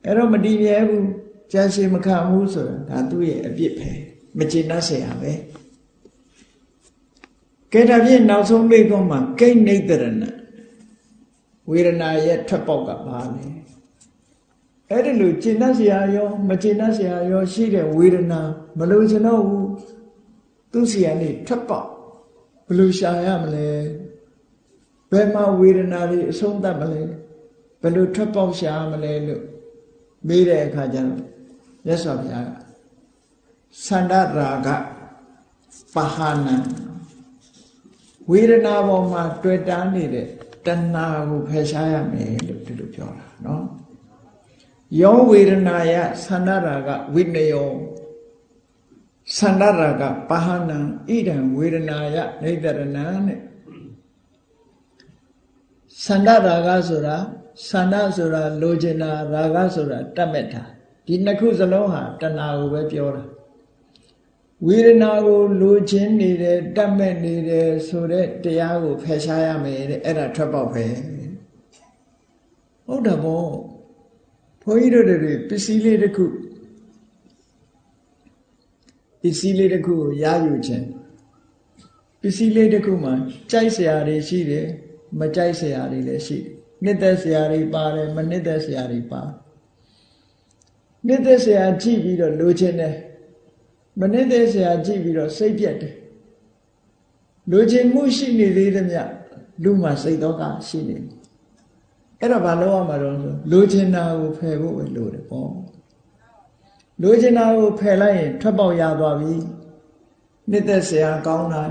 အဲ့တော့မတည်မြဲဘူးကြာရှည်မခံဘူးဆိုတာဒါသူ့ရဲ့အဖြစ်ပဲမကျေနပ်စရာပဲကဲဒါဖြင့်နောက်ဆုံးမိကုံးမှာကိဋ္ဌိတရဏဝေဒနာရဲ့ထွက်ပေါက်ကပါလေအဲ့ဒီလိုကျေနပ်စရာရောမကျေနပ်စရာရောရှိတဲ့ဝေဒနာမလို့ကျွန်တော်ဘူးသူစီကနေထွက်ပေါက်ဘယ်လိုရှာရမလဲဘယ်မှာဝေဒနာတွေအဆုံးသတ်မလဲဘယ်လိုထွက်ပေါက်ရှာမလဲလို့မေးတဲ့အခါကျတော့မြတ်စွာဘုရားကသန္တရာဂပဟာနံဝေဒနာပေါ်မှာတွေ့တာနေတဲ့တ ဏှာကိုဖယ်ရှားရမယ်လို့ဒီလိုပြောတာနော်ယောဝေဒနာယသန္တရာကဝိနယောသန္တရာကပဟနံဣဒံဝေဒနာယနေတရဏံတဲ့သန္တရာဂဆိုတာသန္တဆိုတာလိုချင်တာရာဂဆိုတာတတ်မဲ့တာဒီနှစ်ခုစလုံးဟာတဏှာကိုပဲပြောတာဝေဒနာကိုလိုချင်နေတယ်တတ်မဲ့နေတယ်ဆိုတဲ့တရားကိုဖယ်ရှားရမယ်တဲ့အဲ့ဒါထွက်ပေါက်ပဲဟုတ်တယ်ဗောဘုန်းကြီးတို့တွေပစ္စည်းလေးတစ်ခုကိုရယူခြင်းပစ္စည်းလေးတစ်ခုမှာကြိုက်စရာတွေရှိတယ်မကြိုက်စရာတွေလည်းရှိတယ်နှစ်သက်စရာတွေပါတယ်မနှစ်သက်စရာတွေပါနှစ်သက်စရာကြည့်ပြီးတော့လိုချင်တယ်မနှစ်သက်စရာကြည့်ပြီးတော့စိတ်ပြတ်တယ်လိုချင်မှုရှိနေသေးသမျှလူမှာစိတ်တော့ကရှိနေတယ်အဲ့တော့ဘာလုပ်ရမှာတော့ဆိုလိုချင်တာကိုဖယ်ဖို့ပဲလိုတယ်ပေါ့လိုချင်တာကိုဖယ်လိုက်ရင်ထွက်ပေါက်ရသွားပြီနှစ်သက်စရာကောင်းတာ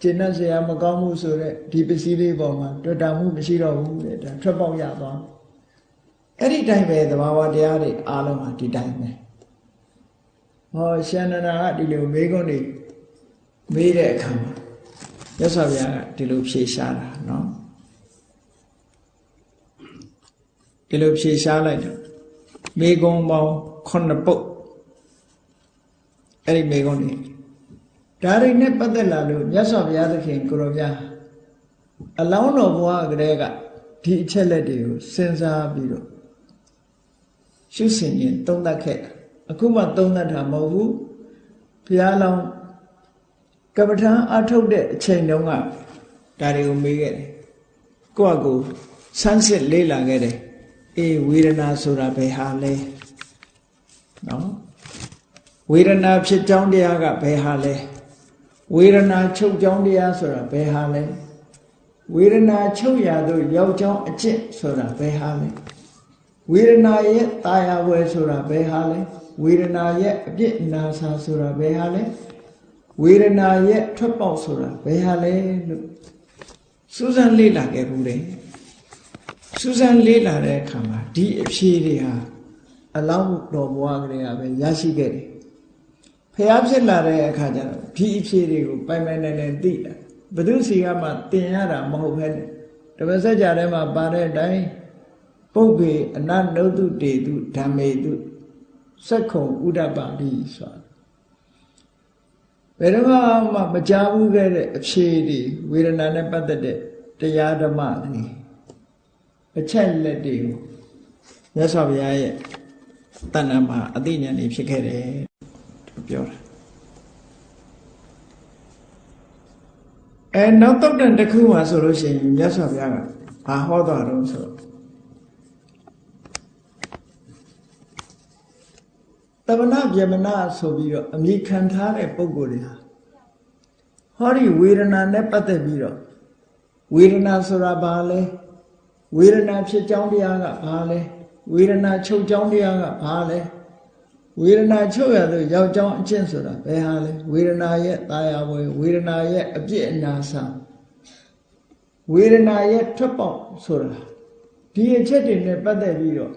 ကျင့်တတ်စရာမကောင်းမှုဆိုတဲ့ဒီပစ္စည်းလေးပေါ်မှာတွေ့တာမှုမရှိတော့ဘူးတဲ့ဒါထွက်ပေါက်ရသွားအဲ့ဒီတိုင်းပဲသဘာဝတရားတွေအားလုံးဟာဒီတိုင်းပဲဟောရှန္ဒနာကဒီလိုမေးခွန်းတွေမေးတဲ့အခါမှာမြတ်စွာဘုရားကဒီလိုဖြေရှားတာနော်ဒီလိုဖြေရှားလိုက်တယ်မေခွန်းပေါင်း9ပုဒ်အဲ့ဒီမေခွန်းတွေဒါတွေနဲ့ပတ်သက်လာလို့မြတ်စွာဘုရားသခင်ကိုရောမြတ်အလောင်းတော်ဘုရားကလေးကဒီအချက်လက်တွေကိုစဉ်းစားပြီးတော့ရှုစင်ရင်သုံးသပ်ခဲ့အခုမှသုံးသပ်တာမဟုတ်ဘူးဘုရားလောင်းကမ္မထာအထုတ်တဲ့အချိန်တုန်းကဒါတွေကိုမေးခဲ့တယ်ကိုယ့်အကူစမ်းစစ်လေ့လာခဲ့တယ်အေးဝေဒနာဆိုတာဘယ်ဟာလဲနော်ဝေဒနာဖြစ်ကြောင်းတရားကဘယ်ဟာလဲဝေဒနာချုပ်ကြောင်းတရားဆိုတာဘယ်ဟာလဲဝေဒနာချုပ်ရသို့ရောက်ကြောင်းအကျင့်ဆိုတာဘယ်ဟာလဲဝေဒနာရဲ့တာယာဝယ်ဆိုတာဘယ်ဟာလဲဝေဒနာရဲ့အပြစ်အနာစာဆိုတာဘယ်ဟာလဲဝေဒနာရဲ့ထွက်ပေါက်ဆိုတာဘယ်ဟာလဲလို့စူးစမ်းလေ့လာခဲ့ဘူးတယ်စူးစမ်းလေ့လာတဲ့အခါမှာဒီအဖြေတွေဟာအလောင်းတော်ဘဝကလေးကပဲရရှိခဲ့တယ်ဖျားဖြစ်လာတဲ့အခါကျတော့ဒီအဖြေတွေကိုပိုင်ပိုင်နိုင်နိုင်သိတာဘယ်သူစီကမှသင်ရတာမဟုတ်ပဲနဲ့တပည့်ဆက်ကြထဲမှာပါတဲ့အတိုင်းပုပ္ပေအနတ္တုတေတုဓမ္မေတုစက္ခုံဥဒ္ဒပတိဆိုတာဘယ်တော့မှမကြားဘူးခဲ့တဲ့အဖြေတွေဝေဒနာနဲ့ပတ်သက်တဲ့တရားဓမ္မတွေအချက်လက်တွေကိုမြတ်စွာဘုရားရဲ့တဏ္ဍာမှာအသိဉာဏ်တွေဖြစ်ခဲ့တယ်ပြောတာနောက်တုတ်တန်တစ်ခုမှာဆိုလို့ရှိရင်မြတ်စွာဘုရားကဘာဟောတော်တော့ဆိုတမနာဗျမနာဆိုပြီးတော့အမိခံထားတဲ့ပုဂ္ဂိုလ်တွေဟာဟောဒီဝေဒနာနဲ့ပတ်သက်ပြီးတော့ဝေဒနာဆိုတာဘာလဲဝေဒနာဖြစ်ကြောင်းတရားကဘာလဲဝေဒနာချုပ်ကြောင်းတရားကဘာလဲဝေဒနာချုပ်ရလို့ရောက်ကြောင်းအကျင့်ဆိုတာဘယ်ဟာလဲဝေဒနာရဲ့တာယာဝယ်ဝေဒနာရဲ့အပြစ်အနာစာဝေဒနာရဲ့ထွက်ပေါက်ဆိုတာဒီအချက်တွေနဲ့ပတ်သက်ပြီးတော့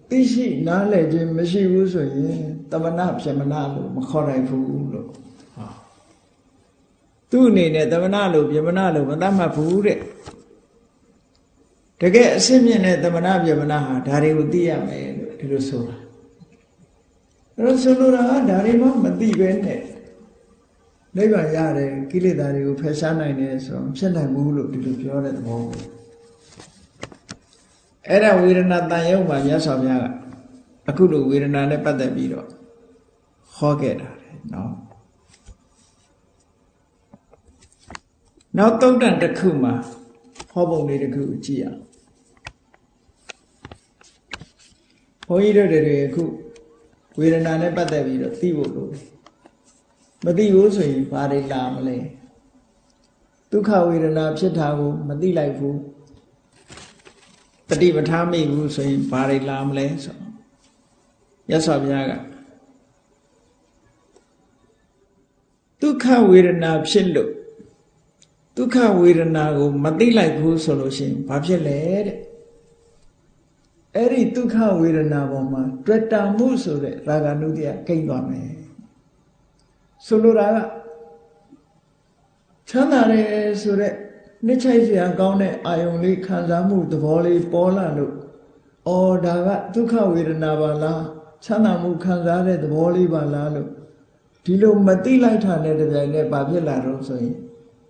သိရှိနားလည်ခြင်းမရှိဘူးဆိုရင်တမနာပြမနာလို့မခေါ်နိုင်ဘူးလို့သူ့အနေနဲ့တမနာလို့ပြမနာလို့မသတ်မှတ်ဘူးတဲ့တကယ်အစစ်မြင့်တဲ့တမနာပြမနာဟာဒါတွေကိုသိရမယ်လို့ဒီလိုဆိုတာအဲ့တော့ဆိုလိုတာကဒါတွေမှမသိပဲနဲ့နိဗ္ဗာန်ရတယ်ကိလေသာတွေကိုဖယ်ရှားနိုင်တယ်ဆိုတော့ဖြစ်နိုင်ဘူးလို့ဒီလိုပြောတဲ့သဘောကိုအဲ့ဒါဝေဒနာတန်ရုံမှာမြတ်စွာဘုရားကအခုလိုဝေဒနာနဲ့ပတ်သက်ပြီးတော့ဟောခဲ့တာလေနော်နောက်တုတ်တန်တစ်ခုမှာဟောပုံလေးတစ်ခုကြည့်ရအောင်ဘုန်းကြီးတို့တွေအခုဝေဒနာနဲ့ပတ်သက်ပြီးတော့သိဖို့လိုတယ်မသိဘူးဆိုရင်ဘာတွေလာမလဲဒုက္ခဝေဒနာဖြစ်တာကိုမသိလိုက်ဘူးတတိပဋ္ဌာန်းမိဘူးဆိုရင်ဘာတွေလာမလဲဆိုရသော်ဘုရားကဒုက္ခဝေဒနာဖြစ်လို့ ဒုက္ခဝေဒနာကိုမသိလိုက်ဘူးဆိုလို့ရှိရင်ဘာဖြစ်လဲတဲ့အဲ့ဒီဒုက္ခဝေဒနာပေါ်မှာတွေ့တာမှုဆိုတဲ့ရာဂနုတ္တိယကိန်းသွားမယ်ဆိုလိုတာကချမ်းသာတယ်ဆိုတဲ့နှိမ့်ချိုက်စရာကောင်းတဲ့အာယုံလေးခံစားမှုသဘောလေးပေါ်လာလို့အော်ဒါကဒုက္ခဝေဒနာပါလားချမ်းသာမှုခံစားတဲ့သဘောလေးပါလားလို့ဒီလိုမသိလိုက်တာနဲ့တပြိုင်နက်ဘာဖြစ်လာတော့ဆိုရင်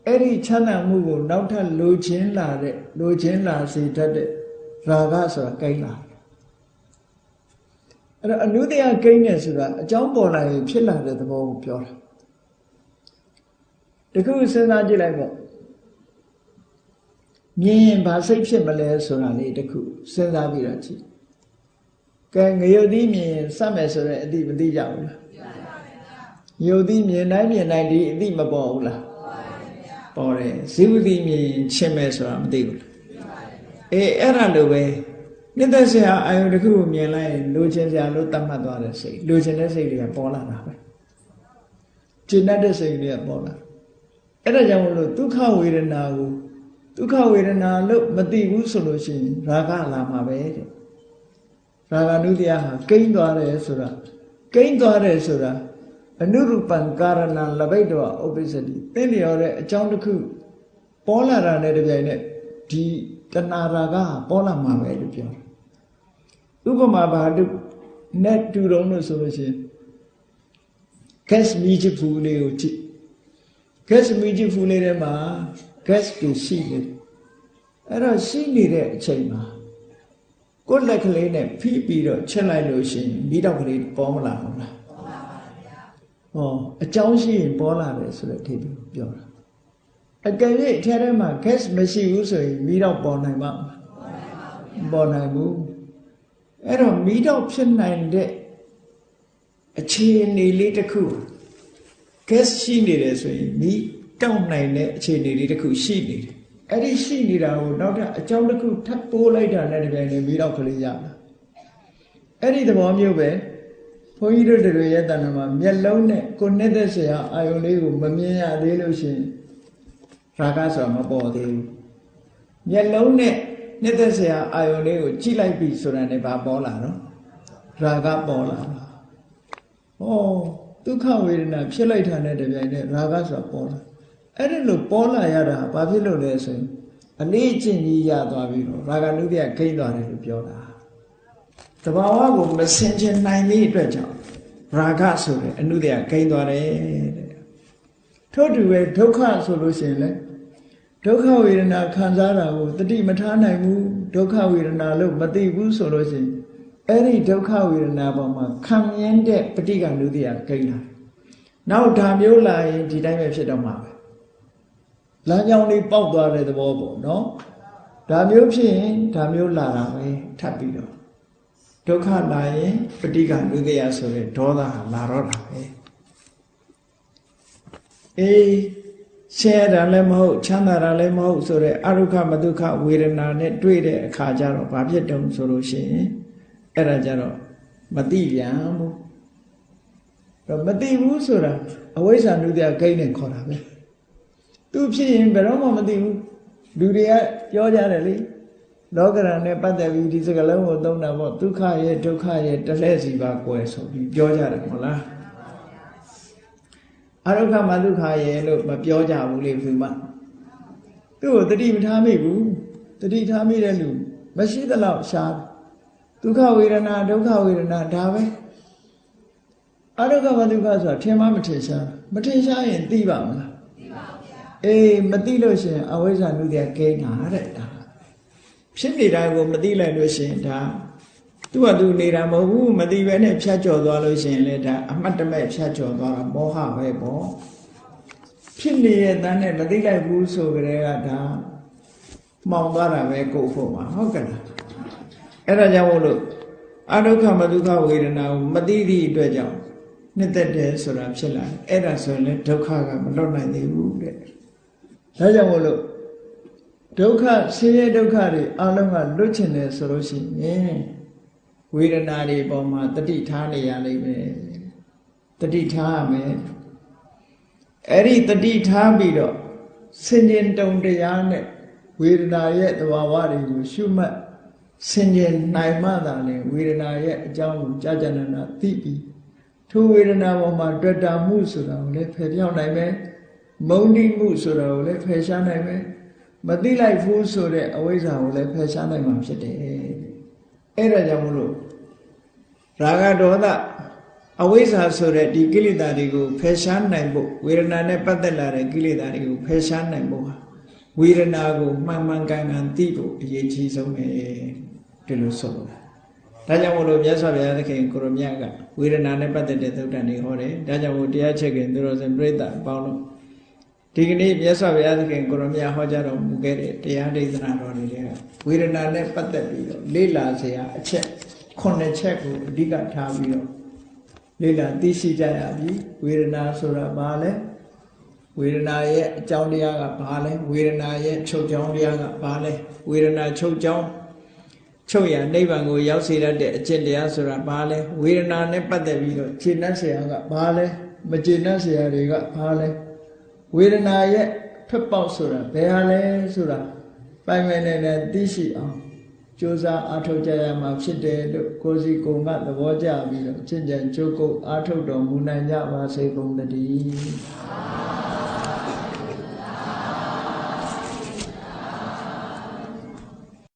အဲ့ဒီချမ်းသာမှုကိုနောက်ထပ်လိုချင်လာစေတတ်တဲ့ရာဂဆိုတာကိန်းလာအဲ့တော့အနုတ္တယကိန်းနဲ့ဆိုတာအကြောင်းပေါ်လာရင်ဖြစ်လာတဲ့သဘောကိုပြောတာတခုစဉ်းစားကြည့်လိုက်ပေါ့မြင်ရင်ဘာစိတ်ဖြစ်မလဲဆိုတာလေးတခုစဉ်းစားပြီးတော့ကြည့်ကဲငရုတ်သီးမြင်စမယ်ဆိုရင်အတိမသိကြဘူးလားငရုတ်သီးမြင်တိုင်းဒီအတိမပေါ်ဘူးလားပေါ်တယ်ဇီဝတိမြင်ချင်းမယ်ဆိုတာမသိဘူးလားအဲ့ဒါလိုပဲနှစ်သက်စရာအာယုတစ်ခုကိုမြင်လိုက်ရင်လိုချင်စရာလို့သတ်မှတ်သွားတဲ့စိတ်လိုချင်တဲ့စိတ်တွေကပေါ်လာတာပဲကျင့်တတ်တဲ့စိတ်တွေကပေါ်လာအဲ့ဒါကြောင့်မလို့ဒုက္ခဝေဒနာကိုဒုက္ခဝေဒနာလို့မသိဘူးဆိုလို့ရှိရင်ရာဂလာမှာပဲတဲ့ရာဂနုတ္တိယဟာကိန်းသွားတယ်ဆိုတာအနုရူပံကာရဏံလဘိတ္တဝဥပ္ပစ္စတိသင်လျော်တဲ့အကြောင်းတစ်ခုပေါ်လာတာနဲ့တပြိုင်နက်ဒီတဏှာရာဂပေါ်လာမှာပဲလို့ပြောတယ်ဥပမာဘာတူနဲ့တူတုံးလို့ဆိုလို့ရှိရင်gas မီးချဖူးလေးကိုကြည့်gas မီးချဖူးလေးထဲမှာ gas တွေရှိနေတယ်အဲ့တော့ရှိနေတဲ့အချိန်မှာကိုယ်လက်ကလေးနဲ့ဖိပြီးတော့ချက်လိုက်လို့ရှိရင်မီးတောက်ကလေးပေါ်မလာဘူးလားပေါ်လာပါဗျာဟောအကြောင်းရှိရင်ပေါ်လာတယ်ဆိုတဲ့အထိပြောတာအကယ်၍အထဲထဲမှာ gas မရှိဘူးဆိုရင်မီးတောက်ပေါ်နိုင်မှာမပေါ်နိုင်ဘူးအဲ့တော့မီးတောက်ဖြစ်နိုင်တဲ့အခြေအနေလေးတစ်ခု gas ရှိနေတယ်ဆိုရင်မီးတောက်နိုင်တဲ့အခြေအနေလေးတစ်ခုရှိနေတယ်အဲ့ဒီရှိနေတာကိုနောက်ထပ်အကြောင်းတစ်ခုထပ်ပိုးလိုက်တာနဲ့တပြိုင်တည်းမီးတောက်ကလေးရလာအဲ့ဒီသဘောမျိုးပဲဘုန်းကြီးတို့တွေရဲ့တဏ္ဍာမှာမျက်လုံးနဲ့ကိုယ်နဲ့သက်စရာအာယုံလေးကိုမမြင်ရသေးလို့ရှိရင်ရာဂဆိုတာမပေါ်သေးဘူးမျက်လုံးနဲ့နှစ်သက်စရာအာယုံလေးကိုကြည့်လိုက်ပြီဆိုတာနဲ့ဘာပေါ်လာတော့ရာဂပေါ်လာတာဟောဒုက္ခဝေဒနာဖြစ်လိုက်တာနဲ့တပြိုင်နက်ရာဂဆိုတာပေါ်လာအဲ့ဒီလိုပေါ်လာရတာဘာဖြစ်လို့လဲဆိုရင်အလေးအကျင့်ကြီးရသွားပြီးတော့ရာဂနုတ္တိယကိန်းသွားတယ်လို့ပြောတာတဘာဝကိုမစင်ကျင်နိုင်တဲ့အတွက်ကြောင့်ရာဂဆိုတဲ့အနုတ္တိယကိန်းသွားတယ်တဲ့ထို့တူပဲဒုက္ခဆိုလို့ရှိရင်လေဒုက္ခဝေဒနာခံစားတာကိုတတိမထားနိုင်ဘူးဒုက္ခဝေဒနာလို့မသိဘူးဆိုလို့ရှိရင်အဲ့ဒီဒုက္ခဝေဒနာပေါ်မှာခံမြင်တဲ့ပဋိက္ခဏုတ္တိယကိန်းလာနောက်ဒါမျိုးလာရင်ဒီတိုင်းပဲဖြစ်တော့မှာပဲလမ်းကြောင်းလေးပေါက်သွားတဲ့သဘောပေါ့နော်ဒါမျိုးဖြစ်ရင်ဒါမျိုးလာတာပဲထပ်ပြီးတော့ဒုက္ခလာရင်ပဋိက္ခဏုတ္တိယဆိုတဲ့ဒေါသလာတော့တာပဲအေးဆဲတာလည်းမဟုတ်ချမ်းသာတာလည်းမဟုတ်ဆိုတဲ့အရုခမဒုက္ခဝေဒနာနဲ့တွေ့တဲ့အခါကျတော့ဘာဖြစ်တုံဆိုလို့ရှိရင်အဲ့ဒါကြတော့မသိပြန်ဘူးတော့မသိဘူးဆိုတာအဝိဇ္ဇာနုတ္တိယကိန်းနဲ့ခေါ်တာပဲသူဖြစ်ရင်ဘယ်တော့မှမသိဘူးလူတွေကပြောကြတယ်လေလောကရန်နဲ့ပတ်သက်ပြီးဒီစကားလုံးကိုသုံးတာပေါ့ဒုက္ခရဲ့ဒုက္ခရဲ့တလှည့်စီပါကွယ်ဆိုပြီးပြောကြတယ်မဟုတ်လားအရုခမဒုက္ခရဲ့လို့မပြောကြဘူးလေဘုရားသူ့ကိုတတိမထားမိဘူးတတိထားမိတဲ့လူမရှိသလောက်ရှားဒုက္ခဝေဒနာဒုက္ခဝေဒနာဒါပဲအရုခမဒုက္ခဆိုတာထင်မှမထင်ရှားမထင်ရှားရင်သိပါမလားသိပါဗျာအေးမသိလို့ရှိရင်အဝိဇ္ဇာနုတ္တိယကိန်းတာတဲ့ဒါဖြစ်နေတာကိုမသိလိုက်လို့ရှိရင်ဒါသူ့ဟာသူနေတာမဟုတ်ဘူးမသိပဲနဲ့ဖြတ်ကျော်သွားလို့ရှိရင်လည်းဒါအမှတ်တမဲ့ဖြတ်ကျော်သွားတာမောဟပဲပေါ့ဖြစ်နေတဲ့တန်းနဲ့မသိလိုက်ဘူးဆိုကြတဲ့ကဒါမှောင်သွားတာပဲကိုယ်ဖို့မှာဟုတ်ကဲ့လားအဲ့ဒါကြောင့်မို့လို့အဒုက္ခမဒုက္ခဝေဒနာကိုမသိသည့်အတွက်ကြောင့်နှစ်သက်တယ်ဆိုတာဖြစ်လာအဲ့ဒါဆိုရင်လည်းဒုက္ခကမလွတ်နိုင်သေးဘူးတဲ့ဒါကြောင့်မို့လို့ဒုက္ခဆင်းရဲဒုက္ခတွေအလုံးကလွတ်ချင်တယ်ဆိုလို့ရှိရင်ဝေဒနာတွေပေါ်မှာတတိထားနေရလိမ့်မယ်တတိထားရမယ်အဲ့ဒီတတိထားပြီးတော့ ဆင်ញင်တုံတရားနဲ့ဝေဒနာရဲ့သဘာဝတွေကိုရှုမှတ်ဆင်ញင်နိုင်မှသာလေဝေဒနာရဲ့အကြောင်းကိုကြာကြာနာနာသိပြီးထိုဝေဒနာပေါ်မှာတွေ့တာမှုဆိုတာကိုလည်းဖယ်ပြောင်းနိုင်မယ်မုန်းတိမှုဆိုတာကိုလည်းဖယ်ရှားနိုင်မယ်မသိလိုက်ဘူးဆိုတဲ့အဝိဇ္ဇာကိုလည်းဖယ်ရှားနိုင်မှာဖြစ်တယ်အဲ့ဒါကြောင့်မလို့ရာဂဒေါသအဝိဇ္ဇာဆိုတဲ့ဒီကိလေသာတွေကိုဖယ်ရှားနိုင်ဖို့ဝေဒနာနဲ့ပတ်သက်လာတဲ့ကိလေသာတွေကိုဖယ်ရှားနိုင်ဖို့ဟာဝေဒနာကိုမှန်မှန်ကန်ကန်သိဖို့အရေးကြီးဆုံးပဲဒီလိုဆိုလို့ဒါကြောင့်မို့လို့မြတ်စွာဘုရားသခင်ကိုရမြတ်ကဝေဒနာနဲ့ပတ်သက်တဲ့သုတ္တန်တွေဟောတယ်ဒါကြောင့်မို့တရားချက်ခင်သူတော်စင်ပြိဿအပေါင်းလို့ဒီကနေ့မြတ်စွာဘုရားသခင်ကိုရမြတ်ဟောကြားတော်မူခဲ့တဲ့တရားဒေသနာတော်တွေကဝေဒနာနဲ့ပတ်သက်ပြီးတော့လေ့လာစရာအချက်9ချက်ကိုအဓိကထားပြီးတော့လေ့လာသိရှိကြရပြီဝေဒနာဆိုတာဘာလဲဝေဒနာရဲ့အကြောင်းတရားကဘာလဲဝေဒနာရဲ့ချုပ်ကြောင်းတရားကဘာလဲဝေဒနာချုပ်ကြောင်းချုပ်ရနိဗ္ဗာန်ကိုရောက်စေတတ်တဲ့အကျင့်တရားဆိုတာဘာလဲဝေဒနာနဲ့ပတ်သက်ပြီးတော့ခြေနှက်เสียကဘာလဲမခြေနှက်เสียတွေကဘာလဲဝေဒနာရဲ့ထွက်ပေါက်ဆိုတာဘယ်ဟာလဲဆိုတာပိုင်ပိုင်နဲ့သိရှိအောင်ကြိုးစားအားထုတ်ကြရမှာဖြစ်တယ်လို့ကိုယ်စီကိုယ်ကသဘောကျပြီးတော့ကျင့်ကြံကြိုးကုပ်အားထုတ်တော်မူနိုင်ကြပါစေကုန်သတည်း